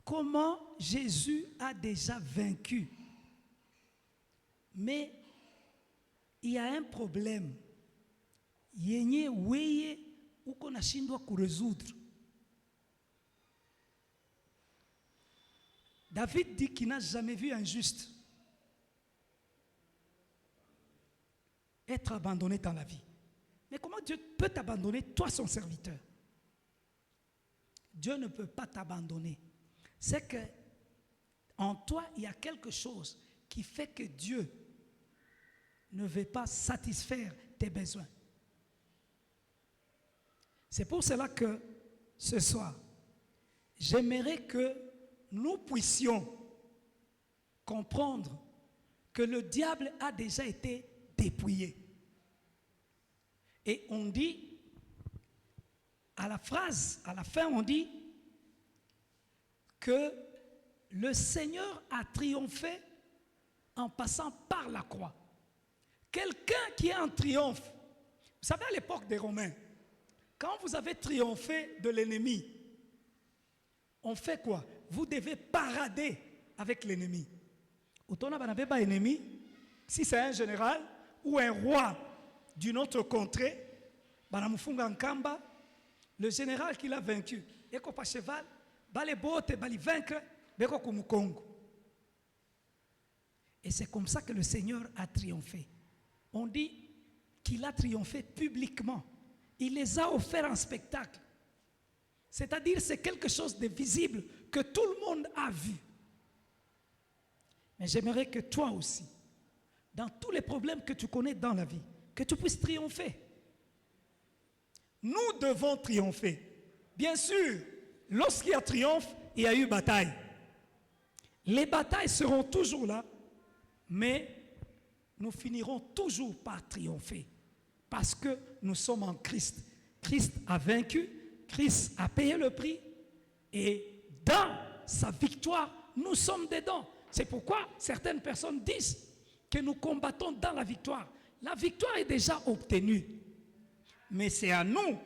Comment Jésus a déjà vaincu? Mais il y a un problème. Yenye weye uko nashindwa kuresoudre. David dit qu'il n'a jamais vu un juste être abandonné dans la vie. Mais comment Dieu peut t'abandonner, toi son serviteur? Dieu ne peut pas t'abandonner. C'est que en toi, il y a quelque chose qui fait que Dieu ne veut pas satisfaire tes besoins. C'est pour cela que ce soir, j'aimerais que nous puissions comprendre que le diable a déjà été dépouillé. Et on dit, à la fin, on dit que le Seigneur a triomphé en passant par la croix. Quelqu'un qui est en triomphe, vous savez, à l'époque des Romains, quand vous avez triomphé de l'ennemi, on fait quoi? Vous devez parader avec l'ennemi. Autant vous n'avez pas ennemi, si c'est un général ou un roi d'une autre contrée, le général qui l'a vaincu, et qu'on pas cheval, les bottes, les vaincre, et c'est comme ça que le Seigneur a triomphé. On dit qu'il a triomphé publiquement. Il les a offerts en spectacle. C'est-à-dire c'est quelque chose de visible que tout le monde a vu. Mais j'aimerais que toi aussi, dans tous les problèmes que tu connais dans la vie, que tu puisses triompher. Nous devons triompher. Bien sûr, lorsqu'il y a triomphe, il y a eu bataille. Les batailles seront toujours là, mais nous finirons toujours par triompher. Parce que nous sommes en Christ. Christ a vaincu, Christ a payé le prix, et dans sa victoire, nous sommes dedans. C'est pourquoi certaines personnes disent que nous combattons dans la victoire. La victoire est déjà obtenue. Mais c'est à nous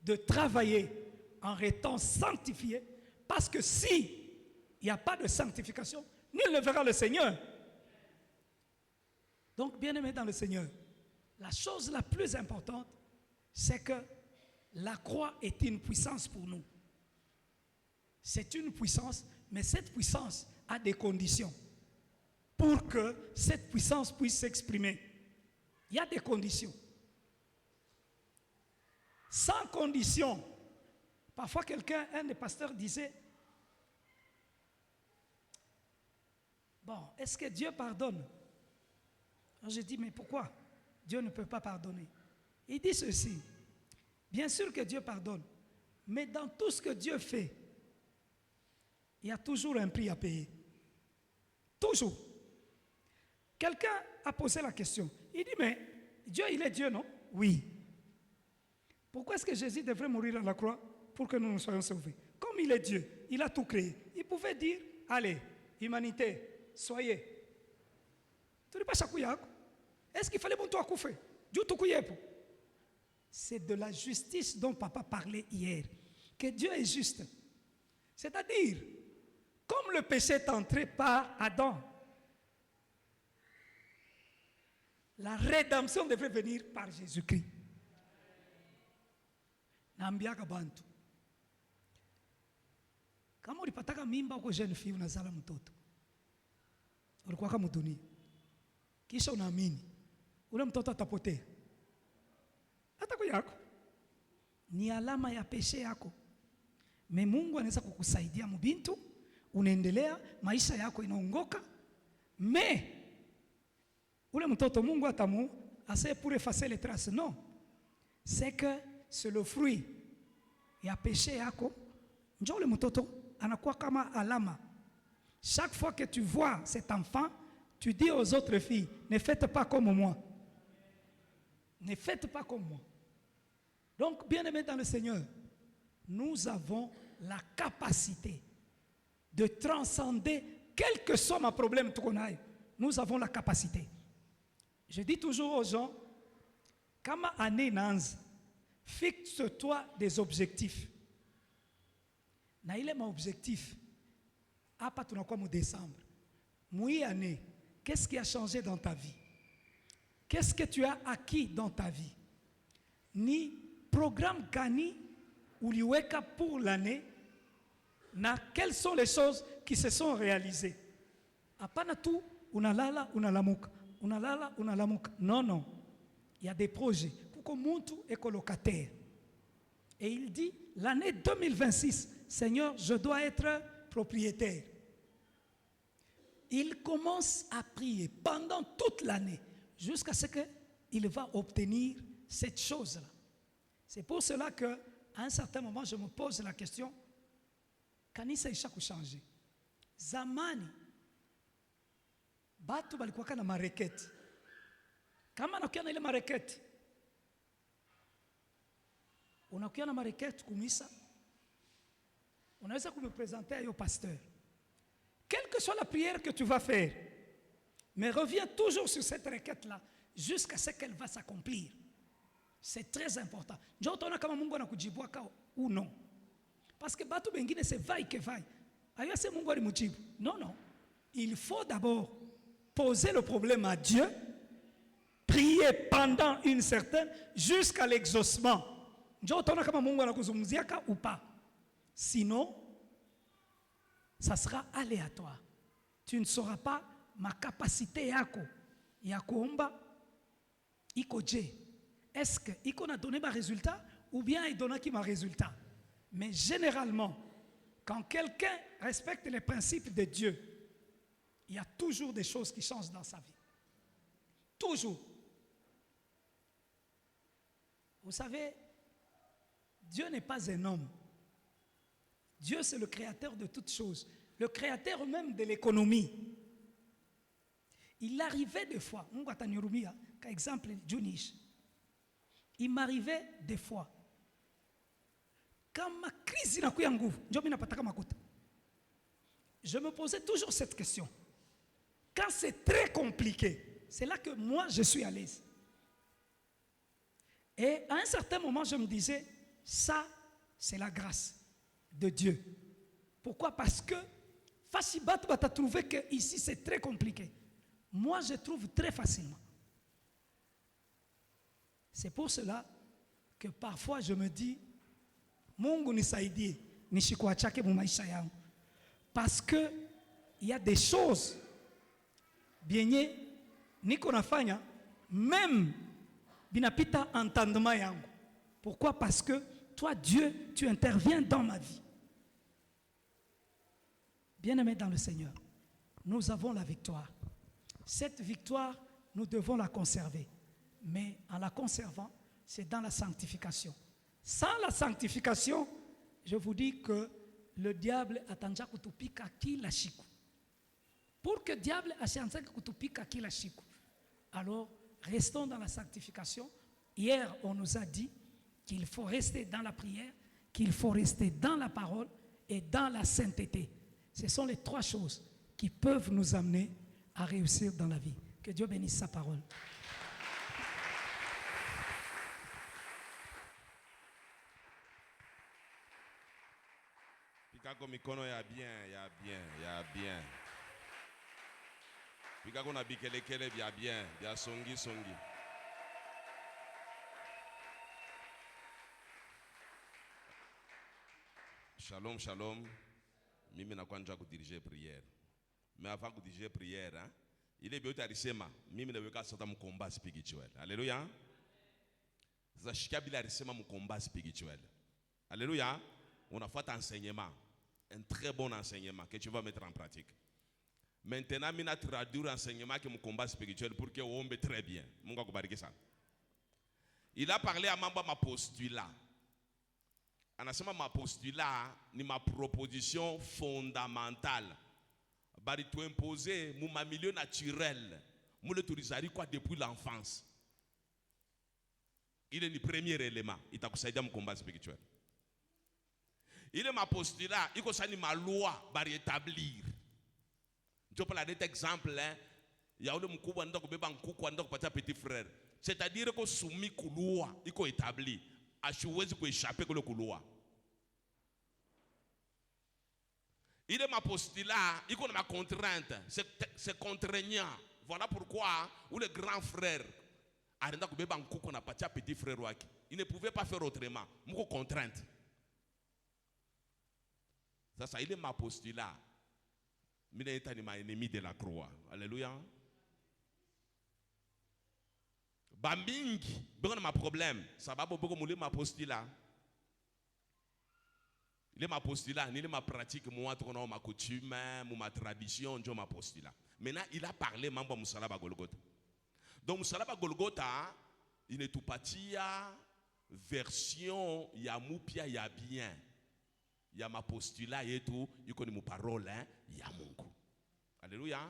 de travailler en étant sanctifiés, parce que si il n'y a pas de sanctification, nul ne verra le Seigneur. Donc, bien-aimés dans le Seigneur, la chose la plus importante, c'est que la croix est une puissance pour nous. C'est une puissance, mais cette puissance a des conditions pour que cette puissance puisse s'exprimer. Il y a des conditions. Sans condition, parfois un des pasteurs disait, bon, est-ce que Dieu pardonne? Alors je dis, mais pourquoi Dieu ne peut pas pardonner? Il dit ceci, bien sûr que Dieu pardonne, mais dans tout ce que Dieu fait, il y a toujours un prix à payer. Toujours. Quelqu'un a posé la question. Il dit, mais Dieu, il est Dieu, non? Oui. Pourquoi est-ce que Jésus devrait mourir à la croix pour que nous soyons sauvés? Comme il est Dieu, il a tout créé. Il pouvait dire, allez, humanité, soyez. Tu ne pas chaque. Est-ce qu'il fallait bon toi couper? C'est de la justice dont papa parlait hier. Que Dieu est juste. C'est-à-dire, comme le péché est entré par Adam, la rédemption devrait venir par Jésus-Christ. Naambiaka bantu. Kama ulipataka mimba uko jeune fille unazala mtoto. Ulikuwa kama dunia. Kisha unaamini ule mtoto atapotea. Hata kwa yako. Ni alama ya peshe yako. Me Mungu anaweza kukusaidia mbintu, unaendelea, maisha yako inaongoka. Me ule mtoto Mungu atamu assez pour effacer les traces. Non. C'est que c'est le fruit ya péché yako. Njoo ule mtoto anakuwa kama alama. Chaque fois que tu vois cet enfant, tu dis aux autres filles, ne faites pas comme moi. Ne faites pas comme moi. Donc, bien-aimés dans le Seigneur, nous avons la capacité de transcender quel que soit ma problème qu'on aille. Nous avons la capacité. Je dis toujours aux gens, kama ane nanz, fixe-toi des objectifs. Na ile ma objectif, hapa tunakuwa mu décembre. Mouille année, qu'est-ce qui a changé dans ta vie? Qu'est-ce que tu as acquis dans ta vie? Ni programme gani uliweka pour l'année, na quelles sont les choses qui se sont réalisés. Hapana tu unalala unalamuka, unalala unalamuka. Non, non. Il y a des projets. Kuko muntu eko locataire. Et il dit, l'année 2026, Seigneur, je dois être propriétaire. Il commence à prier pendant toute l'année, jusqu'à ce qu'il va obtenir cette chose-là. C'est pour cela qu'à un certain moment, je me pose la question, kanisa isha kushanje. Zamani, batu balikuwa na mareketi. Kama nakuwa na ile mareketi, unakuwa na mareketi kumisa, unaweza kumipresenter au pasteur. Quelle que soit la prière que tu vas faire, mais reviens toujours sur cette requête-là jusqu'à ce qu'elle va s'accomplir. C'est très important. Njo utaona kama Mungu anakujibuaka ou non. Parce que batu bengine c'est vaille que vaille. Ayo c'est Mungu alimujibu. Non, non. Il faut d'abord poser le problème à Dieu, prier pendant une certaine, jusqu'à l'exaucement. Njo utaona kama Mungu anakuzungumziaka ou pas. Sinon, ça sera aléatoire. Tu ne sauras pas ma capacité yako ya kuomba iko je. Est-ce que iko na donné ma résultat ou bien il donne qui ma résultat? Mais généralement, quand quelqu'un respecte les principes de Dieu, il y a toujours des choses qui changent dans sa vie. Toujours. Vous savez, Dieu n'est pas un homme. Dieu, c'est le créateur de toutes choses, le créateur même de l'économie. Il arrivait des fois, par exemple, Junish, il m'arrivait des fois, quand ma crise n'a pas nguvu, je me posais toujours cette question. Quand c'est très compliqué, c'est là que moi je suis à l'aise. Et à un certain moment, je me disais, ça, c'est la grâce de Dieu. Pourquoi? Parce que Fashibat va trouvé que ici c'est très compliqué. Moi je trouve très facilement. C'est pour cela que parfois je me dis, Mungu nisaidie nishikuachake mu maisha yangu. Parce que il y a des choses bienye niko nafanya même binapita entendement yangu. Pourquoi? Parce que toi, Dieu, tu interviens dans ma vie. Bien-aimés dans le Seigneur, nous avons la victoire. Cette victoire, nous devons la conserver. Mais en la conservant, c'est dans la sanctification. Sans la sanctification, je vous dis que le diable atanja kutupika kila siku. Pour que le diable asianze kutupika kila siku, alors restons dans la sanctification. Hier, on nous a dit qu'il faut rester dans la prière, qu'il faut rester dans la parole et dans la sainteté. Ce sont les trois choses qui peuvent nous amener à réussir dans la vie. Que Dieu bénisse sa parole. Pikako mikono ya bien, ya bien, ya bien. Pikako na bikelekele ya bien, ya songi songi. Shalom, shalom. Mimi nakwanja kudiriger prière. Mais avant de diriger prière, hein, il est bien alisema mimi naweka sasa mkomba spirituel. Alléluia. Sasa shikia bila alisema mkomba spirituel. Alléluia. On a fait un enseignement, un très bon enseignement que tu vas mettre en pratique. Maintenant, mina traduire l'enseignement que mkomba spirituel pour que on ombe très bien. Mungu akubariki sana. Il a parlé à mambo ma postulat. Anasema ma postulat ni ma proposition fondamentale. Bari tu imposer mon milieu naturel. Mon le tourisari quoi depuis l'enfance. Il est le premier élément. Il t'a conseillé mon combat spirituel. Il est ma postulat. Il conseille ma loi bari établir. Je peux la donner exemple. Il y a un mukubwa ndako beba nkuku ndako patia petit frère. C'est-à-dire que soumis kulua, il faut établir. Ashuwezi kuéchapper que le couloir. Il est ma postulat, il est ma contrainte, c'est contraignant. Voilà pourquoi où le grand frère a petit frère il ne pouvait pas faire autrement. Mon contrainte. Ça il est ma postulat. Mina eta ni ma ennemi de la croix. Alléluia. Bambingi, ben ma problème, ça va beaucoup mouler ma postila. Il est ma postila, il est ma pratique, moi, ma coutume, ma tradition, ma postila. Maintenant, il a parlé mambo Musalaba Golgotha. Donc Musalaba Golgotha, il est tout patia version ya mupia ya bien. Ya ma postula et tout, il connaît mon parole, hein, ya Mungu. Alléluia.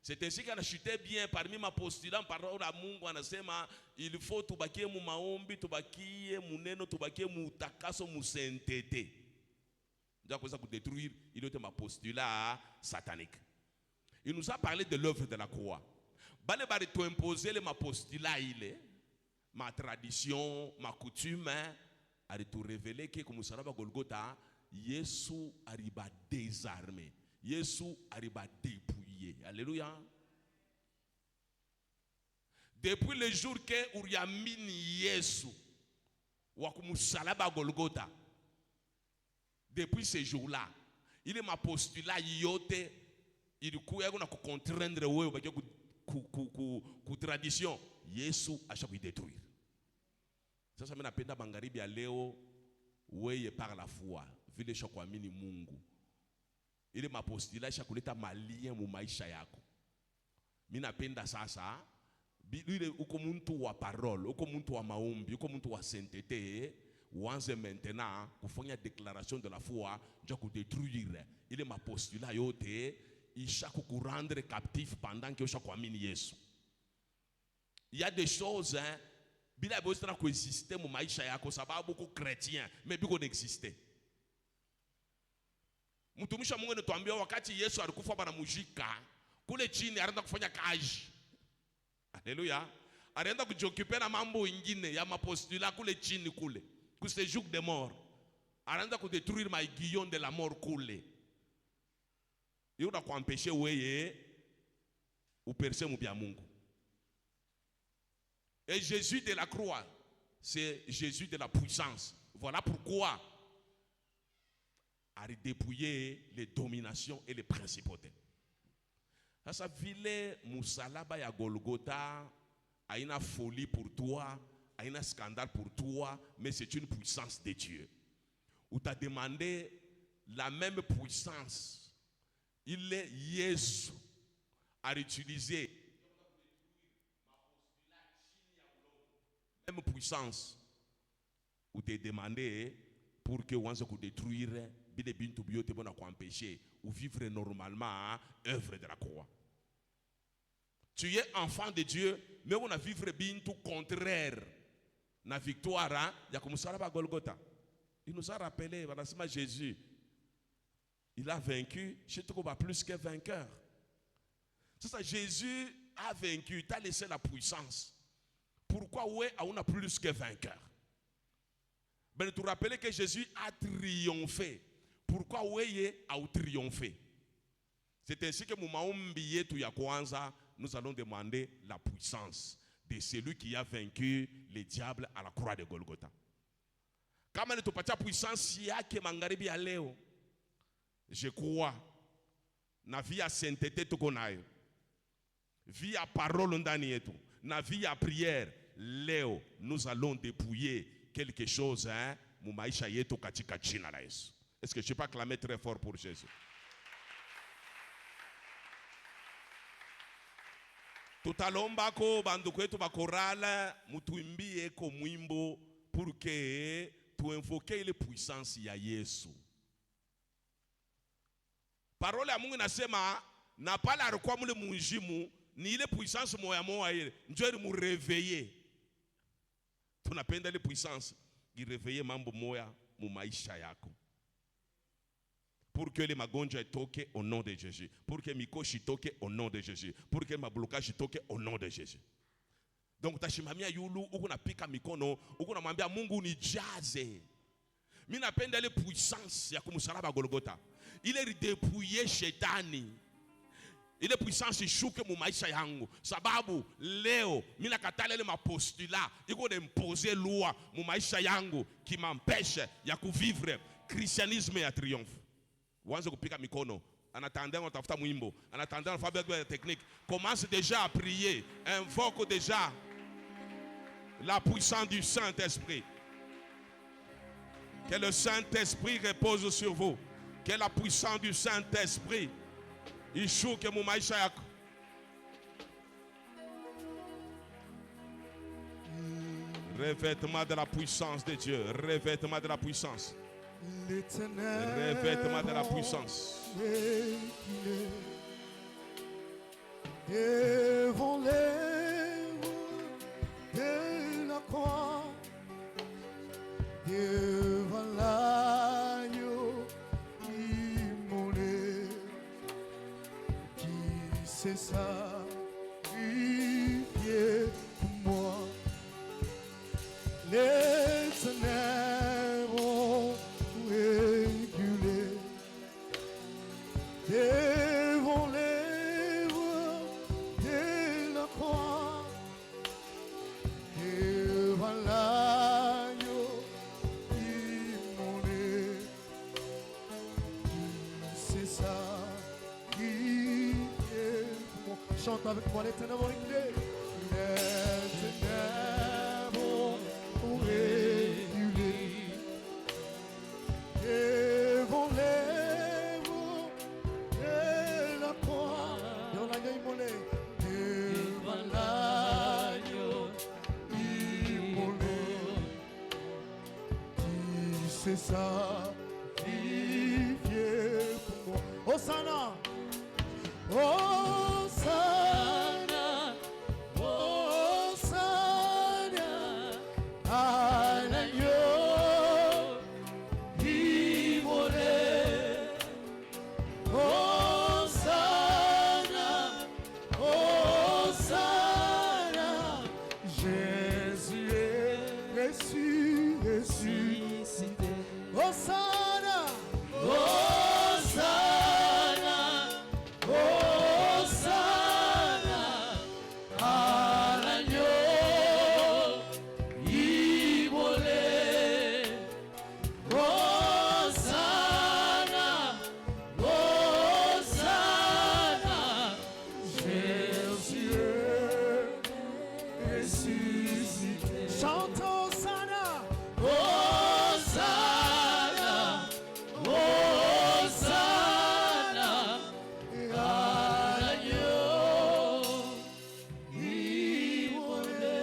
C'est ainsi qu'elle a chuté bien parmi ma postula, parole à Mungu, anasema, il faut tubakie mu maombi, tubakie mu neno, tubakie mu takaso mu sainteté. Donc, pour détruire, il était ma postulat satanique. Il nous a parlé de l'œuvre de la croix. Bale bari to imposer ma postulat il est, ma tradition, ma coutume, a tout révélé que comme Saraba Golgotha, Yesu arriba désarmé, Yesu arriba dépouillé. Alléluia. Depuis le jour que Uriamini Yesu, wa comme Saraba Golgotha. Depuis ce jour-là, il est ma postulat yote, il couille na contraindre ouais ku tradition, Yesu a chaque détruire. Ça mena penda bangaribi ya leo ouais par la foi, vile shakwamini Mungu. Il est ma postulat shakuleta malien mu maisha yako. Mina penda sasa, ile uko muntu wa parole, uko muntu wa maombi, uko muntu wa sainteté. Ouanze maintenant, pour faire une déclaration de la foi, je vais détruire. Il est ma postulat yote, il chaque rendre captif pendant que je suis amini Yesu. Il y a des choses, hein, bila a besoin de exister mon maisha yako, ça va beaucoup chrétien, mais beaucoup d'exister. Mtumisha Mungu anatuambia wakati Yesu alikufa bana mujika, kule chini anaenda kufanya kazi. Alléluia. Anaenda kujiokipe na mambo ingine ya mapostulat kule chini kule. Que ce jour de mort, anaenda ku détruire ma aiguillon de la mort coulé. Il va empêcher weye ou percer mon bien Mungu. Et Jésus de la croix, c'est Jésus de la puissance. Voilà pourquoi a dépouillé les dominations et les principautés. Ça vile musalaba ya Golgotha a une folie pour toi. Il y a un scandale pour toi, mais c'est une puissance de Dieu. Où tu as demandé la même puissance. Il est Jésus à utiliser la même puissance. Où tu as demandé pour que on se détruire, bile bintu biote bona ko empêcher ou vivre normalement œuvre de la croix. Tu es enfant de Dieu, mais on a vivre bintu contraire. Na victoire ya kumusalaba Golgotha. Il nous a rappelé, voilà, Jésus, il a vaincu, je te crois plus que vainqueur. C'est ça, Jésus a vaincu, il a laissé la puissance. Pourquoi ouais, on a plus que vainqueur? Ben tu rappelles que Jésus a triomphé. Pourquoi ouais, a triomphé? C'est ainsi que nous allons demander la puissance de celui qui a vaincu le diable à la croix de Golgotha. Kama nitupatia puissance yake mangaribi ya leo, je crois na vie ya sainteté tuko nayo, vie ya parole ndani yetu, na vie ya prière, leo nous allons dépouiller quelque chose hein, mu maisha yetu katika jina la Yesu. Est-ce que je peux pas clamer très fort pour Jésus? Tutalomba ko banduku yetu bakorala mutuimbie ko mwimbo pour que tu invoque ile puissance ya Yesu. Parole ya Mungu inasema na pala alikuwa mule munjimu ni ile puissance moya moya ile njoo mu réveiller. Tunapenda ile puissance ireveiller mambo moya mu maisha yako. Pour que les magonja toquent au nom de Jésus. Pour que mikoshi toque au nom de Jésus. Pour que ma blocage toque au nom de Jésus. Donc tashimamia yulu uko napika mikono uko namwambia Mungu nijaze. Mimi napenda ile puissance ya kumsalaba Golgotha. Ile ridepouiller shetani. Ile puissance ishuke mu maisha yangu. Sababu leo mimi nakatala ile mapostula iko d'imposer loi mu maisha yangu qui m'empêche ya kuvivre christianisme ya triomphe. Wanze kupika mikono En attendant, on tafuta mwimbo. En attendant, on fait la technique. Commence déjà à prier. Invoque déjà la puissance du Saint-Esprit. Que le Saint-Esprit repose sur vous. Que la puissance du Saint-Esprit ishuke mu maisha yako. Revêtement de la puissance de Dieu. Revêtement de la puissance. Revêtement de la puissance. Devant les de la croix, devant l'agneau immolé, qui s'est sacrifié pour moi. Les ténèbres ont reculé devant les voix de la croix, devant l'agneau immolé, qui s'est sacrifié pour moi. Chante avec moi, les ténèbres ont reculé. Les ténèbres ont reculé devant les voix de la croix, devant l'agneau immolé, devant l'agneau immolé, qui s'est sacrifié pour moi. Hosanna, Hosanna, Hosanna à l'agneau immolé. Hosanna, Hosanna, Jésus est ressuscité. Hosanna, Hosanna, Hosanna à l'agneau immolé. Hosanna, Hosanna, Jésus est ressuscité. Chante Hosanna, Hosanna, Hosanna à l'agneau immolé.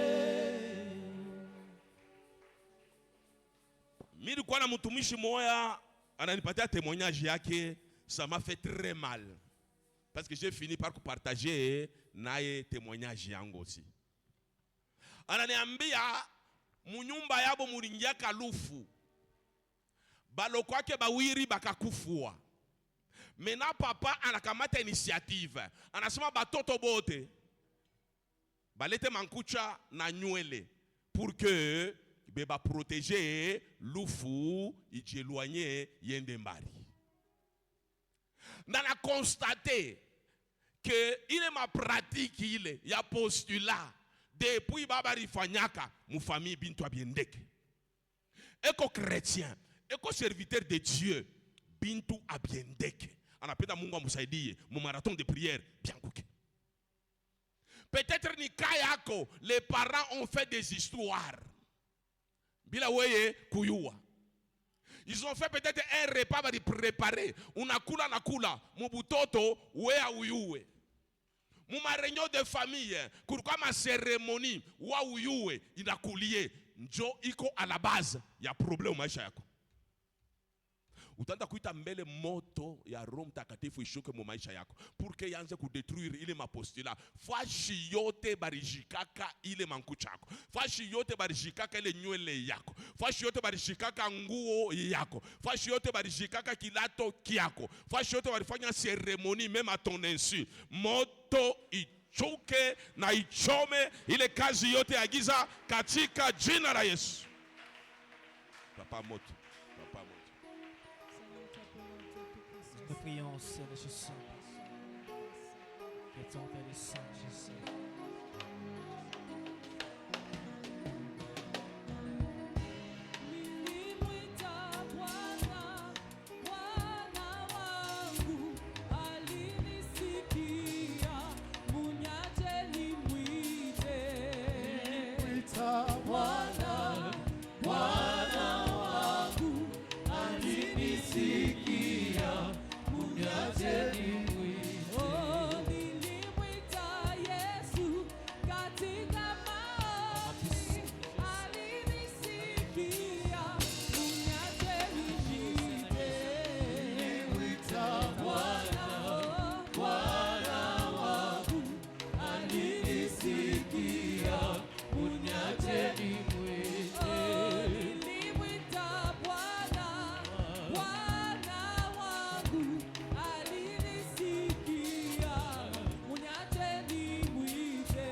Nilikuwa na mtumishi moya ananipatia témoignage yake, ça m'a fait très mal. Parce que j'ai fini par partager naye témoignage yangu aussi. Ananiambia munyumba yabo mulingia kalufu. Baloko yake bawiri bakakufua. Mena papa anakamata initiative. Anasema batoto bote balete mankucha na nywele pour que beba protéger lufu ijeloigner yende mbari. Na na constaté que il est ma pratique il ya postulat depuis baba rifanyaka mu famille bintu abiendeke. Eko chrétien, eko serviteur de Dieu bintu abiendeke. Anapenda Mungu amsaidie mu marathon de prière bien kuke. Peut-être ni kayako, les parents ont fait des histoires. Bila weye kuyua. Ils ont fait peut-être un repas bari préparé. Unakula nakula mubutoto wea uyue. Muma réunion de famille, kulikuwa ma cérémonie wa uyue inakulie. Njo iko à la base ya problème maisha yako. Utaenda kuita mbele moto ya Roho Mtakatifu ishuke mu maisha yako pour que yanze kudetruire ile mapostula. Fashi yote barijikaka ile mankuchako. Fashi yote barijikaka ile nywele yako. Fashi yote barijikaka nguo yako. Fashi yote barijikaka kilato kiako. Fashi yote barifanya cérémonie même à ton insu. Moto ichuke na ichome ile kazi yote ya giza katika jina la Yesu. Papa moto. Papa moto. Nous prions, Seigneur Jésus. Que ton Père est saint, Jésus. Nilimwita Bwana, Bwana wangu Bwana wangu alinisikia, uniache nimwite. Oh, nilimwita Yesu katika maombi, alinisikia, uniache nimwite. Nilimwita Bwana wangu alinisikia, uniache nimwite. Oh, nilimwita Bwana wangu, alinisikia, uniache nimwite.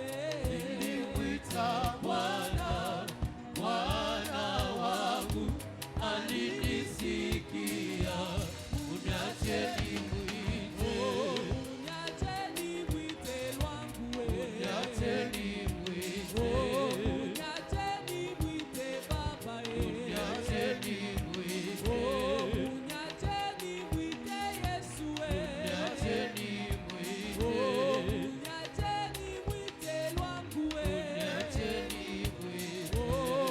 Nilimwita Bwana wangu alinisikia, uniache nimwite. Uniache nimwite lwangu we. Uniache nimwite. Uniache nimwite Baba ye. Uniache nimwite. Uniache nimwite Yesu we. Uniache nimwite. Uniache nimwite lwangu we. Uniache nimwite.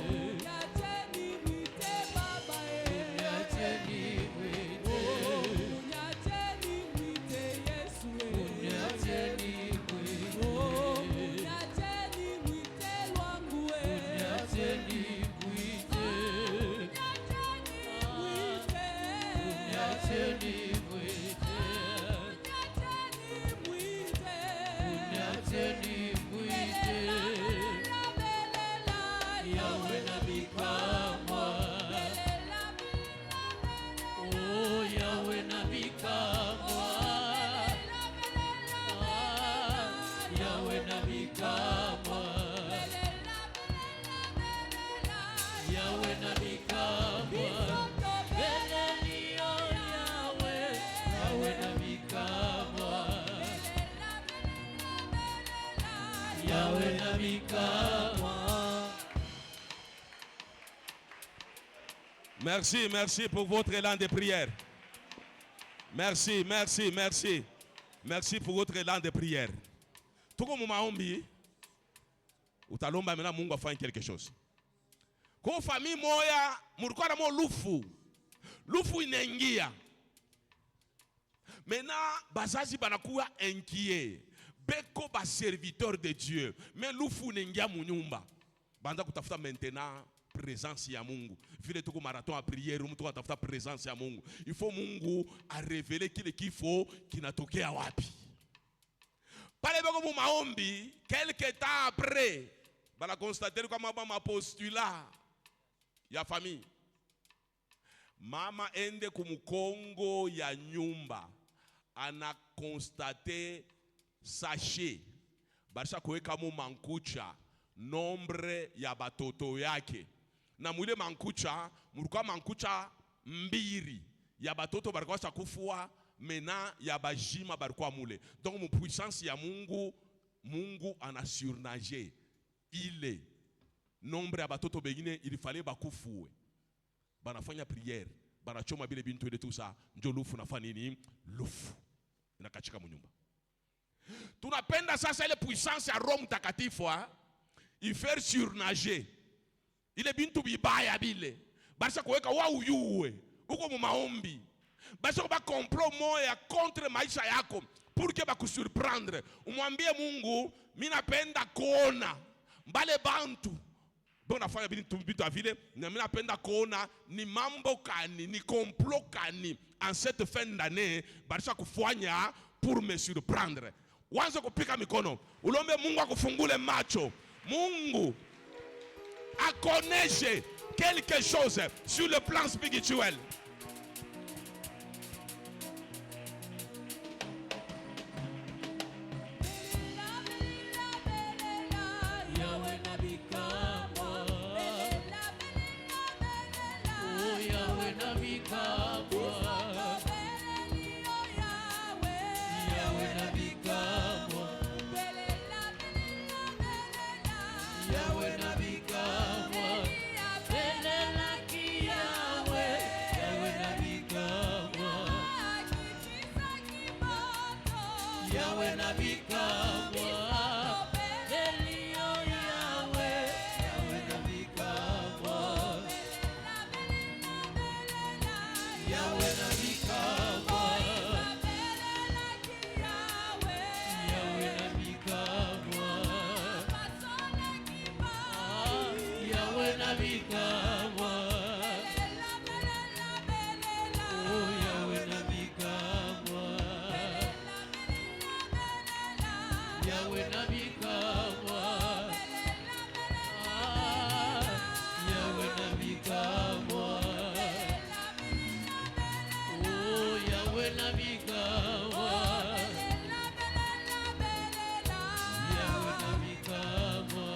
Uniache nimwite Baba ye. Uniache nimwite. Uniache nimwite Yesu we. Uniache nimwite. Uniache nimwite lwangu we. Uniache nimwite. Uniache nimwite. Uniache nimwite. Yawe na bikamwa. Oh, Yawe na bikamwa. Yawe na bikamwa. Yawe na bikamwa. Belelio Yawe. Yawe na bikamwa. Yawe na bikamwa. Merci, merci pour votre élan de prière. Merci, merci, merci. Merci pour votre élan de prière. Tuko mu maombi, utalomba mena Mungu afanye quelque chose. Kwa famille moya, mulikuwa na mo lufu. Lufu inaingia. Maintenant, bazazi banakuwa inquiet. Beko ba serviteur de Dieu. Mais lufu inaingia mu nyumba. Banda kutafuta maintenant présence ya Mungu. Vile tuko marathon à prière, mtu atafuta présence ya Mungu. Il faut Mungu a révéler kile kifo kinatokea wapi. Pale bako mu maombi, quelque temps après, bala constater kama ma postulat ya famille. Mama ende kumukongo ya nyumba, ana constate sachet. Barisha kuweka mu mankucha nombre ya batoto yake. Na mwile mankucha, mulikuwa mankucha mbiri ya batoto barikuwa sakufua, mena ya bajima barikuwa mule. Donc mu puissance ya Mungu, Mungu ana surnage ile nombre ya batoto begine ilifale bakufue. Banafanya prière, banachoma bile bintu ile tout ça, njo lufu nafanya nini? Lufu inakachika mu nyumba. Tunapenda sasa ile puissance ya Roho Mtakatifu ifaire surnager ile bintu bibaya bile. Basi kuweka wa uyuwe uko mu maombi. Basi ba complot moya contre maisha yako pour que ba kusurprendre. Umwambie Mungu, mimi napenda kuona mbale bantu bona fanya bintu vile, na mimi napenda kuona ni mambo kani, ni complot kani en cette fin d'année basi kufanya pour me surprendre. Wanza kupika mikono, ulombe Mungu akufungule macho. Mungu akoneshe quelque chose sur le plan spirituel. Yawe na bikamwa. Oh, Yawe na bikamwa. Yawe na bikamwa. Yawe na bikamwa. Belela ki Yawe. Yawe na bikamwa. Yawe na bikamwa. Elio Yawe. Yawe na bikamwa. Yahweh na bikamwa. Yahweh na bikamwa. Yahweh na bikamwa. Oh, Yahweh na bikamwa. Yahweh na bikamwa. Yahweh na bikamwa. Oh, Yahweh na bikamwa. Yahweh na bikamwa.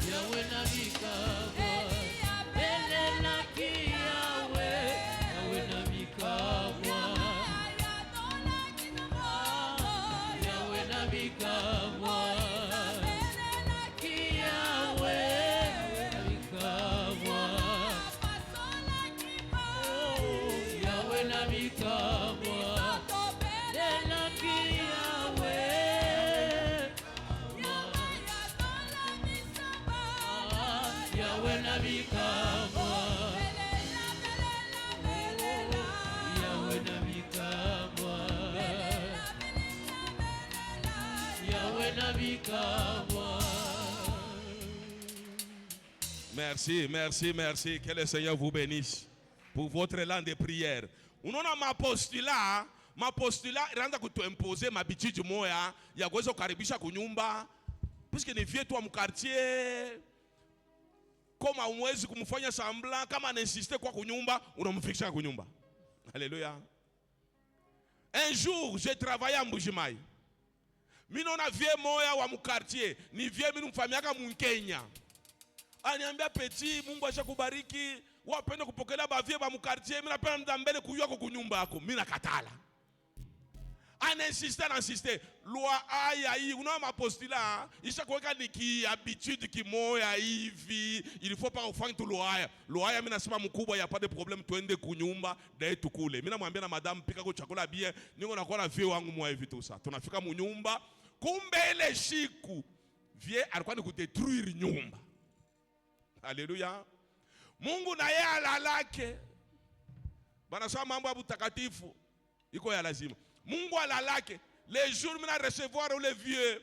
Yahweh na bikamwa. Belela ki Yahweh. Yahweh na bikamwa. Yahweh na bikamwa. Ki Yahweh na bikamwa. Yahweh na bikamwa. Belela ki Yahweh. Yahweh na bikamwa. Yahweh na bikamwa. Yahweh na bikamwa. Merci, merci, merci. Que le Seigneur vous bénisse pour votre élan de prière. Unaona mapostula inaanza kutuimpose mabitiji moya ya kuweza kukaribisha kunyumba. Puisque ni vieux toi mkartier. Kama umwezi kumfanya sambla, kama anainsiste kwa kunyumba, unamfikisha kunyumba. Alléluia. Un jour, j'ai travaillé à Mbujimayi. Mimi na vieux moya wa mkartier, ni vieux mimi mfamiaka Mkenya. Aniambia petit, Mungu ashakubariki, wapende kupokelea ba vieux ba mkartier, mimi napenda mdambele kuyua kwa kunyumba yako. Mimi nakatala. Anainsister. Loi aya hii, unaona mapostila, isha kuweka ni ki habitude kimoya hivi, il faut pas ufanye tu loi aya. Loi aya mimi nasema mkubwa ya pas de problème tuende kunyumba, dae tukule. Mimi namwambia na madam pika kwa chakula bien, niko nakuwa na vieux wangu mwa hivi tu sa. Tunafika munyumba, kumbe ile shiku, vieux alikuwa ni kudetruire nyumba. Haleluya. Mungu na yeye alalake. Bana sema mambo ya utakatifu iko ya lazima. Mungu alalake. Les jours mina recevoir le vieux,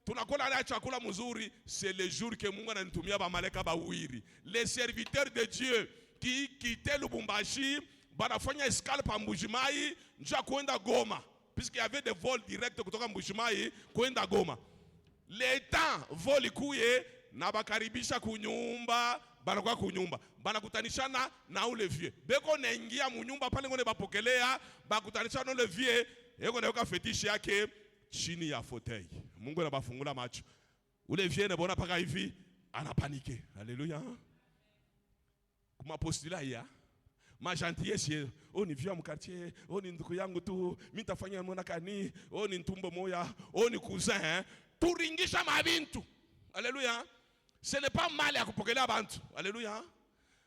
tunakola na chakula mzuri, c'est le jour que Mungu ananitumia ba malaika bawiri. Les serviteurs de Dieu qui quittaient Lubumbashi, banafanya escale pa Mbujimayi, nja kwenda Goma, puisqu'il y avait des vols directs kutoka Mbujimayi kwenda Goma. Le temps vol ikuye na bakaribisha kunyumba, banakuwa kunyumba, banakutanishana na ule vieux. Beko naingia munyumba pale ngone bapokelea, bakutanishana na ule vieux, yeko na fetishi yake chini ya fauteuil. Mungu anabafungula macho. Ule vieux anaona paka hivi, anapanike. Haleluya. Kuma postula ya ma gentillesse, oh ni vieux mu quartier, oh ni ndugu yangu tu, mimi nitafanya mwana kani, oh ni ntumbo moya, oh ni cousin, turingisha mabintu. Alléluia. Ce n'est pas mal à kupokelea bantu. Alléluia.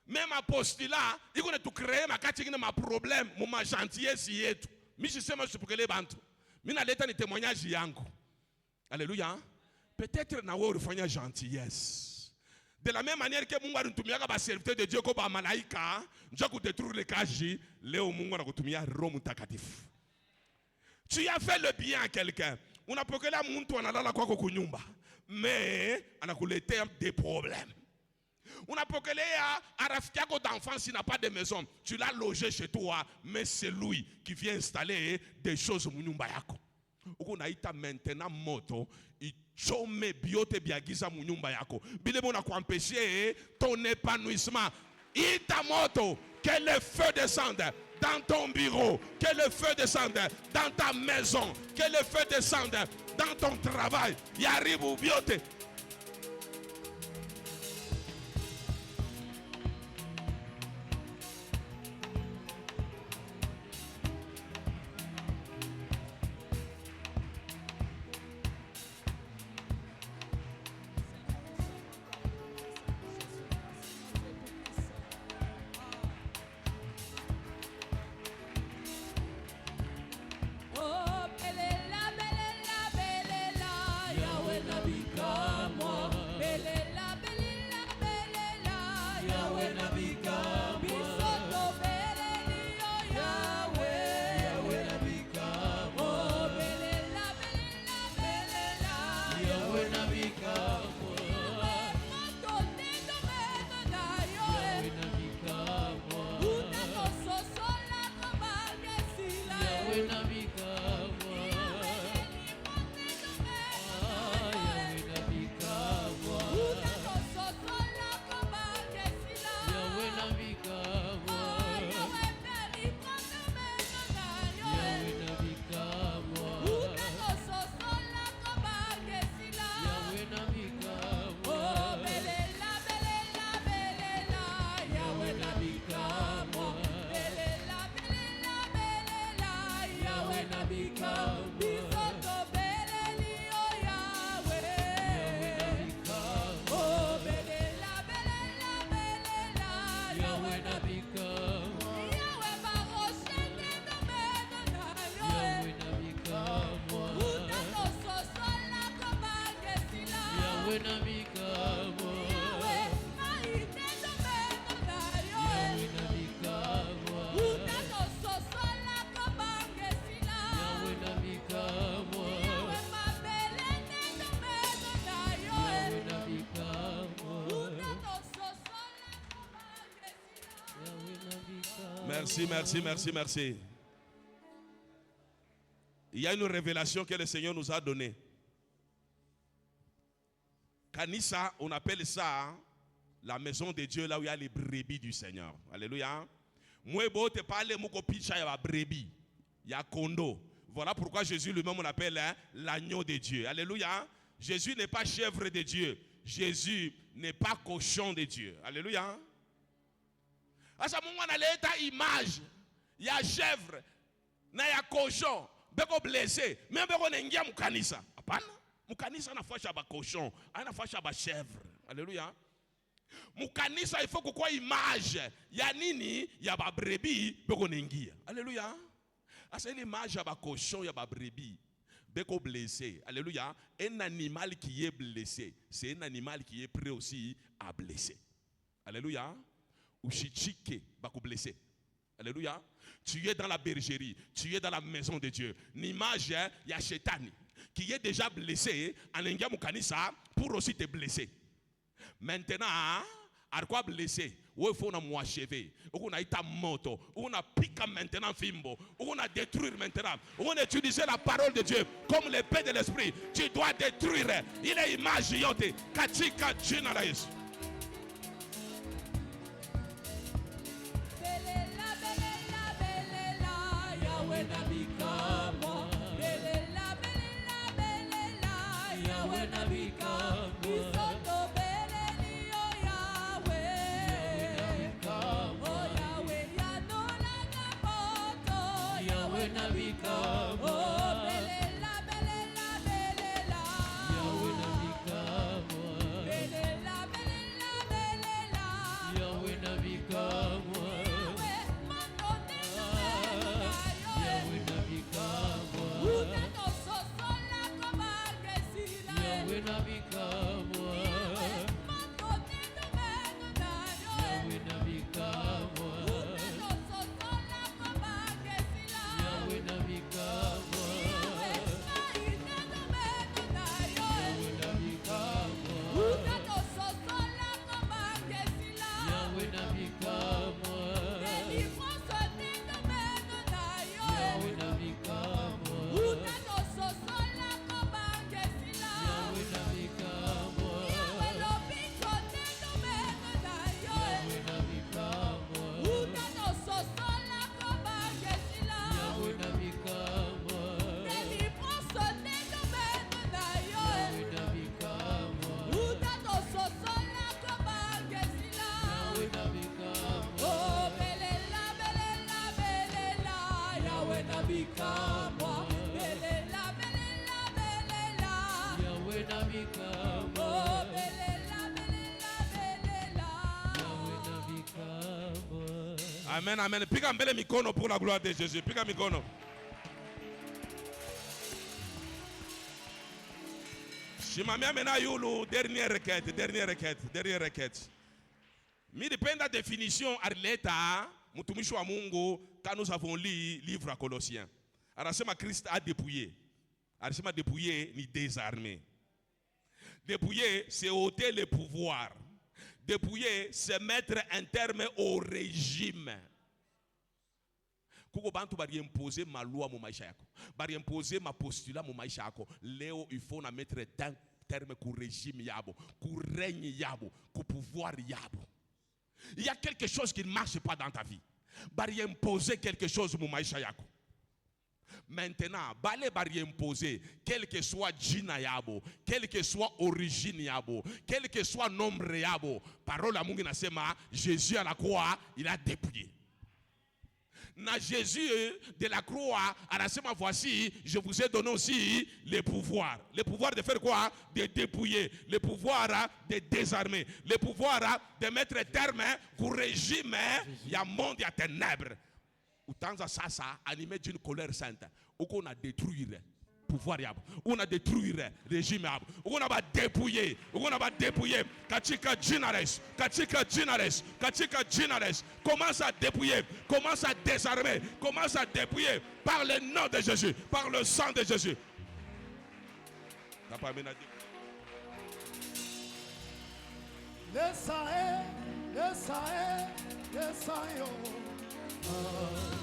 Même apostila, iko na tu créer makati ngine ma problème, mu ma gentillesse yetu. Mimi sisema usipokelee bantu. Mimi naleta ni témoignage yangu. Alléluia. Peut-être na wewe ulifanya gentillesse. De la même manière que Mungu anatumiaka ba serviteur de Dieu ko ba malaika, ndio kudetruire le kaji, leo Mungu anakutumia Roho Mtakatifu. Tu as fait le bien à quelqu'un. Unapokelea mtu analala kwako kunyumba, mais anakuletea des problèmes. Unapokelea rafiki yako d'enfance, il n'a pas de maison, tu l'as logé chez toi, mais c'est lui qui vient installer des choses mu nyumba yako. Uko naita maintenant moto ichome biote biagiza mu nyumba yako. Bile bona kuempêcher ton épanouissement. Ita moto, que le feu descende dans ton bureau, que le feu descende dans ta maison, que le feu descende dans ton travail. Yaribu biote. Oh, belela, belela, belela, Yahweh na bika. Merci, merci, merci, merci. Il y a une révélation que le Seigneur nous a donnée. Kanisa, on appelle ça la maison de Dieu, là où il y a les brebis du Seigneur. Alléluia. Moi, je te parle, moi, il y a brebis. Il y a condo. Voilà pourquoi Jésus lui-même, on appelle l'agneau de Dieu. Alléluia. Jésus n'est pas chèvre de Dieu. Jésus n'est pas cochon de Dieu. Alléluia. Asa Mungu analeta image ya chèvre na ya cochon beko blessé même beko naingia mukanisa. Hapana. Mukanisa anafasha ba cochon, anafasha ba chèvre. Alléluia. Mukanisa il faut kukua image ya nini ya ba brebis beko naingia. Alléluia. Asa ile image ya ba cochon ya ba brebis beko blessé. Alléluia. Un animal qui est blessé, c'est un animal qui est prêt aussi à blesser. Alléluia. Ushichike bako blessé. Alléluia. Tu es dans la bergerie, tu es dans la maison de Dieu. L'image ya Shetani qui est déjà blessé en engia mukanisa pour aussi te blesser. Maintenant, à quoi blesser? Où il faut nous achever, où on a été moto, où on a piqué maintenant fimbo, où on a détruit maintenant, où on a utilisé la parole de Dieu comme l'épée de l'esprit. Tu dois détruire. Il est image yote katika jina la Yesu. Amen, amen. Piga mbele mikono pour la gloire de Jésus. Piga mikono. Shimamia mena yulu, dernière requête. Mi dépend de la définition arleta, mutumishi wa Mungu, quand nous avons lu livre à Colossiens. Arasema Christ a dépouillé. Arasema dépouillé ni désarmé. Dépouiller, c'est ôter le pouvoir. Dépouiller, c'est mettre un terme au régime. Kuko bantu bari imposer ma loi mu maisha yako. Bari imposer ma postula mu maisha yako. Leo il faut na mettre un terme au régime yabo, au règne yabo, au pouvoir yabo. Il y a quelque chose qui ne marche pas dans ta vie. Bari imposer quelque chose mu maisha yako. Maintenant, balé bari imposer, quel que soit jina yabo, quel que soit origine yabo, quel que soit nombre yabo, parole à Mungu nasema, Jésus à la croix, il a dépouillé. Na Jésus de la croix, à la semaine voici, je vous ai donné aussi le pouvoir. Le pouvoir de faire quoi? De dépouiller. Le pouvoir de désarmer. Le pouvoir de mettre terme au régime, il y a monde, il y a ténèbres. Utanza sasa animé d'une colère sainte. Où on a détruit le pouvoir yabo. On a détruit le régime yabo. On a dépouillé. On a dépouillé. Katika Jinares. Katika Jinares. Katika Jinares. Commence à dépouiller. Commence à désarmer. Commence à dépouiller. Par le nom de Jésus. Par le sang de Jésus.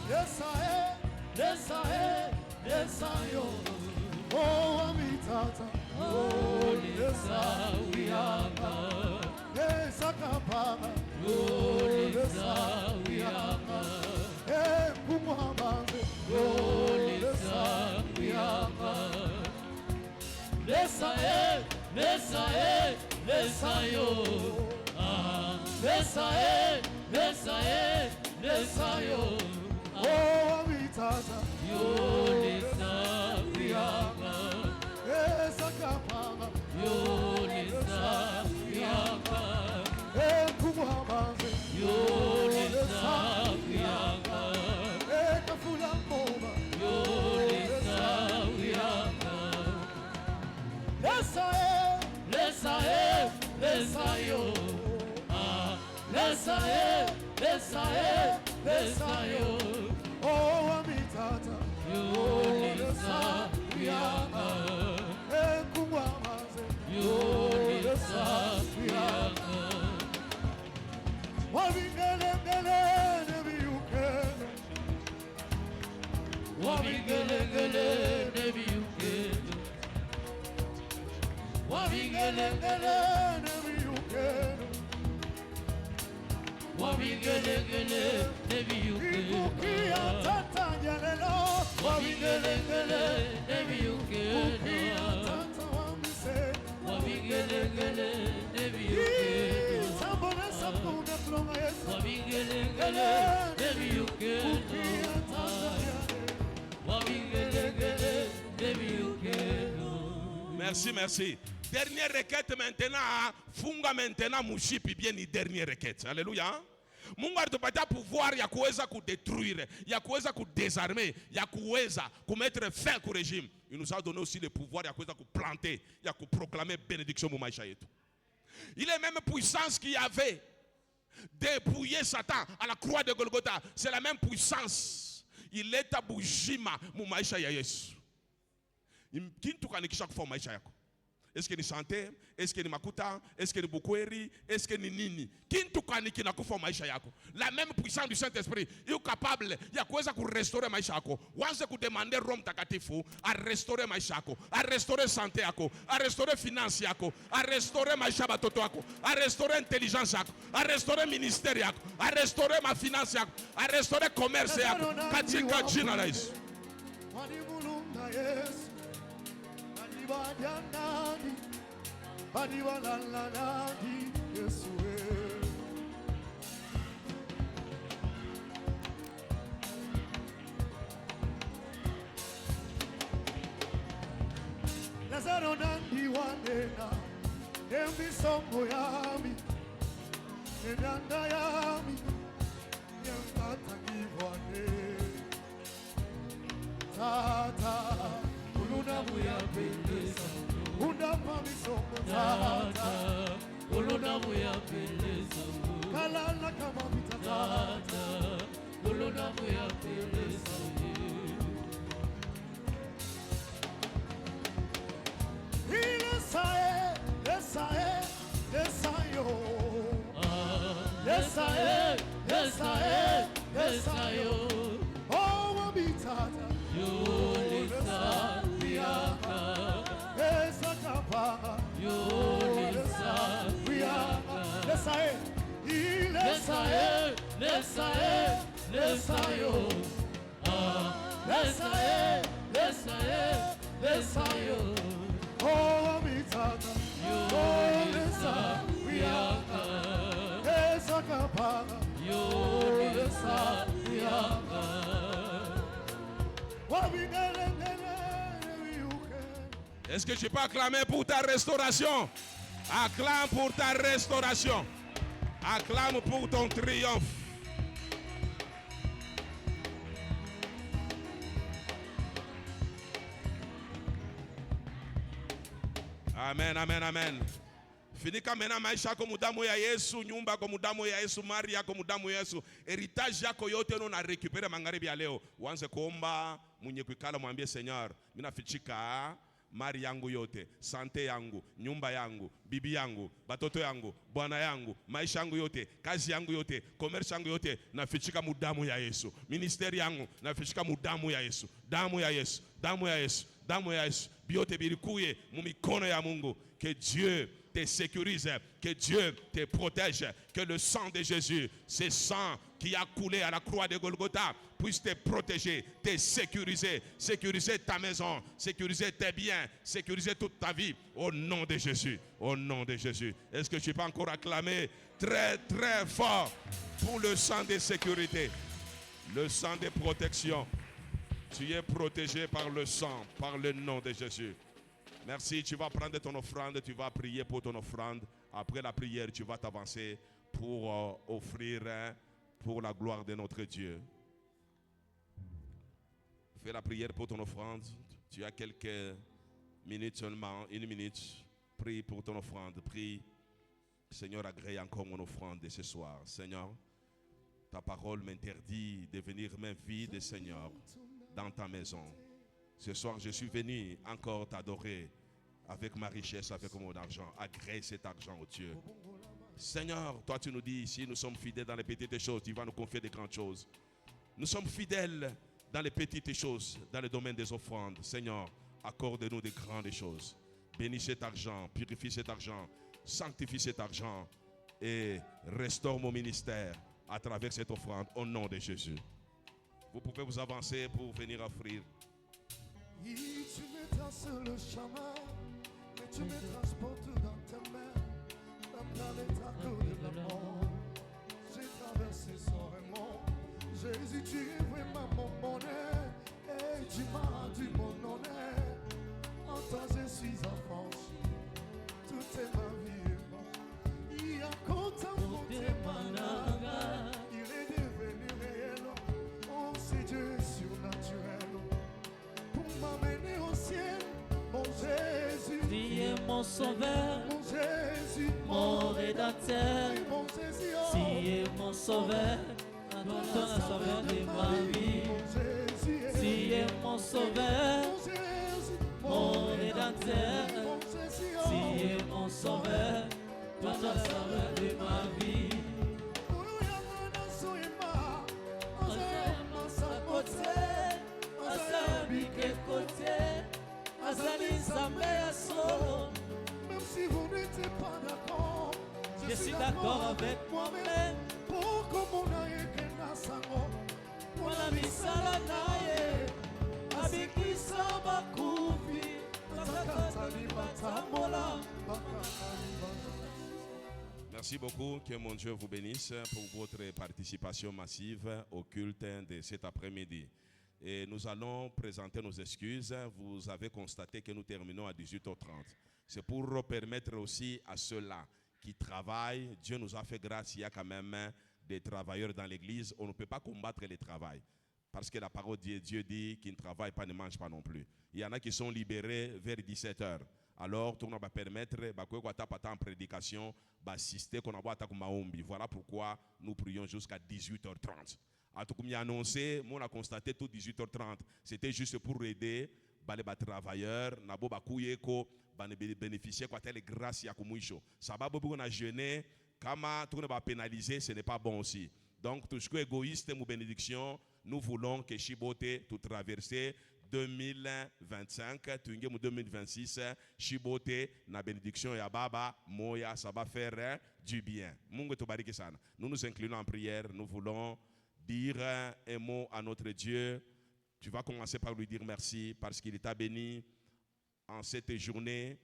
Yes, I am. Yes, I am. Yes, I am. Oh, Amitata. Oh, yes, I am. Yes, I am. Oh, yes, I am. Hey, Kumabande. Oh, yes, I am. Yes, I am. Yes, I am. Yes, I am. Yes, I am. Yes, I am. Yes, I am. Oh, Amitata. Yo, Lisa, we are. Yes, I am. Yo, Lisa, we are. Hey, Kumabande. Yo, Lisa, we are. Hey, Kafula Mova. Yo, Lisa, we are. Yes, I am. Yes, I am. Yes, I am. Yes, I am. Yes, I am. Yes, I am. Oh, Amitata. Yo, Lisa, we are. Hey, Kumabande. Yo, Lisa, we are. Wabingelengele, nebiukele. Wabingelengele, nebiukele. Wabingelengele, nebiukele. Wabingelengele, nebiukele. Ikukia tata nyalelo. Wabingelengele, nebiukele. Ikukia tata wamise. Wabingelengele, nebiukele. Sambone sapune plonga Yesu. Wabingelengele, nebiukele. Ikukia tata nyalelo. Wabingelengele, nebiukele. Merci, merci. Dernière requête maintenant. Funga maintenant mushipi bien ni dernière requête. Alléluia. Mungu alitupatia pouvoir ya kuweza kudétruire, ya kuweza kudésarmer, ya kuweza kumettre fin au régime. Il nous a donné aussi le pouvoir ya kuweza kuplanter, ya kuproclamer bénédiction mu maisha yetu. Il est même puissance qu'il y avait dépouiller Satan à la croix de Golgotha. C'est la même puissance. Il est à bujima mu maisha ya Yesu. Kintu kanikisha kufa maisha yako. Est-ce que ni santé? Est-ce que ni makuta? Est-ce que ni bukweri? Est-ce que ni nini? Kintu kaniki na kufa maisha yako. La même puissance du Saint-Esprit est capable ya kuweza kurestaurer maisha yako. Wanze kudemander Roho Mtakatifu a restaurer maisha yako, a restaurer santé yako, a restaurer finance yako, a restaurer maisha batoto yako, a restaurer intelligence yako, a restaurer ministère yako, a restaurer ma finance yako, a restaurer commerce yako. Katika jina la Yesu. Wanimulunga Yesu. Badianani, badiwalalani, Yesu. Lazaro nandi wanena, nembi songo yami, nenanda yami, nyangata kivane. Tata. Uluna muyapendeza, Undapa misongo tata. Uluna muyapendeza, kalala kama vitata. tata. Uluna muyapendeza, Lesae, lesae, lesayo. Lesae, lesae, lesayo. Oh, wabitata. Yo, Lisa, biaka. Esa kapanga. Yo, Lisa, biaka. Lesae, Lesae, lesae, lesayo. Lesae, lesae, lesayo. oh, wabitata. Yo, Lisa, biaka. Esa kapanga. Yo, Lisa, biaka. Est-ce que je peux acclamer pour ta restauration? Acclame pour ta restauration. Acclame pour ton triomphe. Amen, amen, amen. Finika mena maisha yako mudamu ya Yesu, nyumba yako mudamu ya Yesu, mali yako mudamu ya Yesu, heritage yako yote na recupere magharibi ya leo. Uanze kuomba, mwenye kuikala mwambie Seigneur, mimi nafichika mali yangu yote, sante yangu, nyumba yangu, bibi yangu, batoto yangu, bwana yangu, maisha yangu yote, kazi yangu yote, commerce yangu yote, nafichika mu damu ya Yesu. Ministeri yangu nafichika mu damu ya Yesu. Damu ya Yesu, damu ya Yesu, damu ya Yesu. Biote birikuye mu mikono ya Mungu. Que Dieu te sécurise, que Dieu te protège, que le sang de Jésus, ce sang qui a coulé à la croix de Golgotha, puisse te protéger, te sécuriser, sécuriser ta maison, sécuriser tes biens, sécuriser toute ta vie, au nom de Jésus, au nom de Jésus. Est-ce que tu peux encore acclamer très très fort pour le sang de sécurité, le sang de protection? Tu es protégé par le sang, par le nom de Jésus. Merci, tu vas prendre ton offrande, tu vas prier pour ton offrande. Après la prière, tu vas t'avancer pour offrir pour la gloire de notre Dieu. Fais la prière pour ton offrande. Tu as quelques minutes seulement, 1 minute. Prie pour ton offrande. Prie, Seigneur, agrée encore mon offrande de ce soir. Seigneur, ta parole m'interdit de venir main vide, Seigneur, dans ta maison. Ce soir, je suis venu encore t'adorer avec ma richesse, avec mon argent. Agrée cet argent, oh Dieu. Seigneur, toi tu nous dis, si nous sommes fidèles dans les petites choses, tu vas nous confier de grandes choses. Nous sommes fidèles dans les petites choses, dans le domaine des offrandes. Seigneur, accorde-nous de grandes choses. Bénis cet argent, purifie cet argent, sanctifie cet argent et restaure mon ministère à travers cette offrande au nom de Jésus. Vous pouvez vous avancer pour venir offrir. Oui, tu me traces le chemin, mais tu me transportes dans tes mains. Même dans l'état de la mort, j'ai traversé sans remords. Jésus, tu es vraiment mon bonheur, et tu m'as rendu mon honneur. En toi, je suis affranchi, toute ma vie est morte. Il y a content pour tes manas, il est devenu réel. Oh, c'est Dieu surnaturel. M'amener au ciel, mon Jésus. Tu es mon sauveur, Mon Jésus, mon rédacteur. mon Jésus, oh. Tu es mon sauveur, ton sauveur de ma vie. Mon Jésus, Tu es mon sauveur, mon Jésus, mon rédacteur. mon Jésus, Tu es mon sauveur, ton sauveur de ma vie. Même si vous n'étiez pas d'accord, Je suis d'accord avec moi-même. Pour comme on a écrit dans sa mort, Mon ami Salanaye, Abikisa Bakufi, Takatali Batamola. Merci beaucoup, que mon Dieu vous bénisse pour votre participation massive au culte de cet après-midi. Et nous allons présenter nos excuses. Vous avez constaté que nous terminons à 18h30. C'est pour permettre aussi à ceux-là qui travaillent. Dieu nous a fait grâce, il y a quand même des travailleurs dans l'église. On ne peut pas combattre le travail. Parce que la parole de Dieu dit qu'ils ne travaillent pas, ne mangent pas non plus. Il y en a qui sont libérés vers 17h. Alors, tout le monde va permettre, en prédication, d'assister, voilà pourquoi nous prions jusqu'à 18h30. À tout comme annoncé, on a constaté tout 18h30. C'était juste pour aider les travailleurs, bénéficier de grâce à Kumuisho. Ça va beaucoup na jeûner, kama tout va pénaliser, ce n'est pas bon aussi. Donc tout ce qui est égoïste ou bénédiction, nous voulons que Chibote tout traverser 2025, 2026, Chibote na bénédiction ya baba moya, ça va faire du bien. Mungu tubariki sana. Nous nous inclinons en prière, nous voulons dire un mot à notre Dieu. Tu vas commencer par lui dire merci parce qu'il t'a béni en cette journée.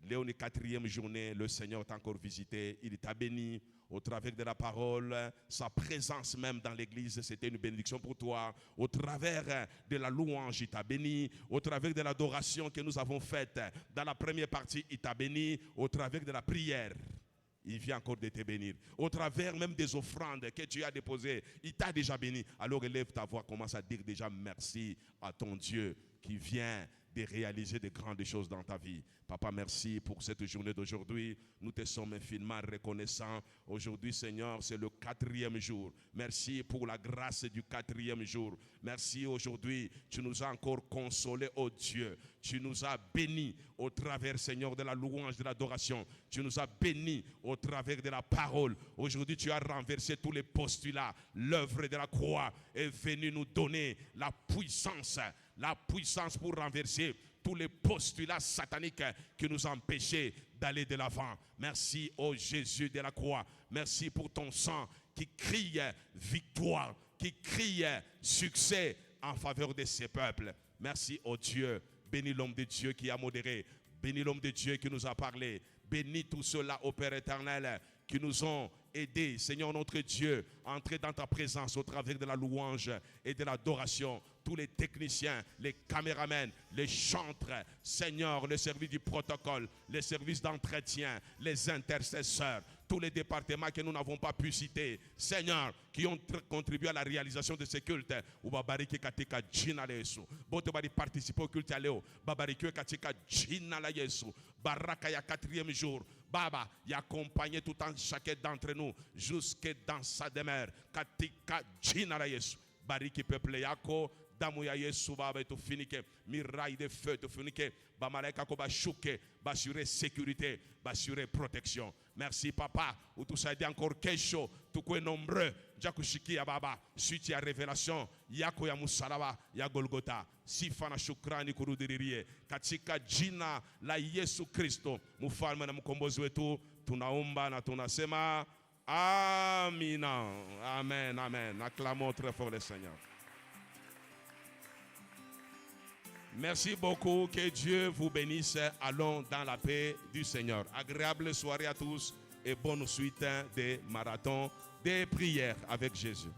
Léon, 4e journée, le Seigneur t'a encore visité. Il t'a béni au travers de la parole. Sa présence même dans l'église, c'était une bénédiction pour toi. Au travers de la louange, il t'a béni. Au travers de l'adoration que nous avons faite dans la première partie, il t'a béni. Au travers de la prière, il vient encore de te bénir. Au travers même des offrandes que tu as déposées, il t'a déjà béni. Alors élève ta voix, commence à dire déjà merci à ton Dieu qui vient de réaliser de grandes choses dans ta vie. Papa, merci pour cette journée d'aujourd'hui. Nous te sommes infiniment reconnaissants. Aujourd'hui, Seigneur, c'est le 4e jour. Merci pour la grâce du 4e jour. Merci aujourd'hui, tu nous as encore consolés, oh Dieu. Tu nous as bénis au travers, Seigneur, de la louange, de l'adoration. Tu nous as bénis au travers de la parole. Aujourd'hui, tu as renversé tous les postulats. L'œuvre de la croix est venue nous donner la puissance pour renverser tous les postulats sataniques qui nous empêchaient d'aller de l'avant. Merci, ô Jésus de la croix. Merci pour ton sang qui crie victoire, qui crie succès en faveur de ces peuples. Merci, ô Dieu. Bénis l'homme de Dieu qui a modéré. Bénis l'homme de Dieu qui nous a parlé. Bénis tous ceux-là, ô Père éternel, qui nous ont aidés, Seigneur notre Dieu, à entrer dans ta présence au travers de la louange et de l'adoration. Tous les techniciens, les caméramens, les chantres, Seigneur, le service du protocole, les services d'entretien, les intercesseurs, tous les départements que nous n'avons pas pu citer, Seigneur, qui ont contribué à la réalisation de ce culte. Ubabariki katika jina la Yesu. Bote bari participer au culte leo. Babarikiwe katika jina la Yesu. Baraka ya 4e jour. Baba, y accompagner tout en chacun d'entre nous jusque dans sa demeure. Katika jina la Yesu. Bariki peuple yako. Damu ya Yesu Baba tufunike, miraille de feu tufunike, ba malaika ko ba shuke, ba assurer sécurité, ba assurer protection. Merci Papa, utusaidie encore kesho, tukue nombreux, nja kushikia Baba, suite ya révélation yako ya msalaba ya Golgotha. Sifa na shukrani kurudiririe katika jina la Yesu Kristo, mfalme na mkombozi wetu, tunaomba na tunasema amina. Amen, amen. Acclamons très fort le Seigneur. Merci beaucoup, que Dieu vous bénisse. Allons dans la paix du Seigneur. Agréable soirée à tous et bonne suite des marathons des prières avec Jésus.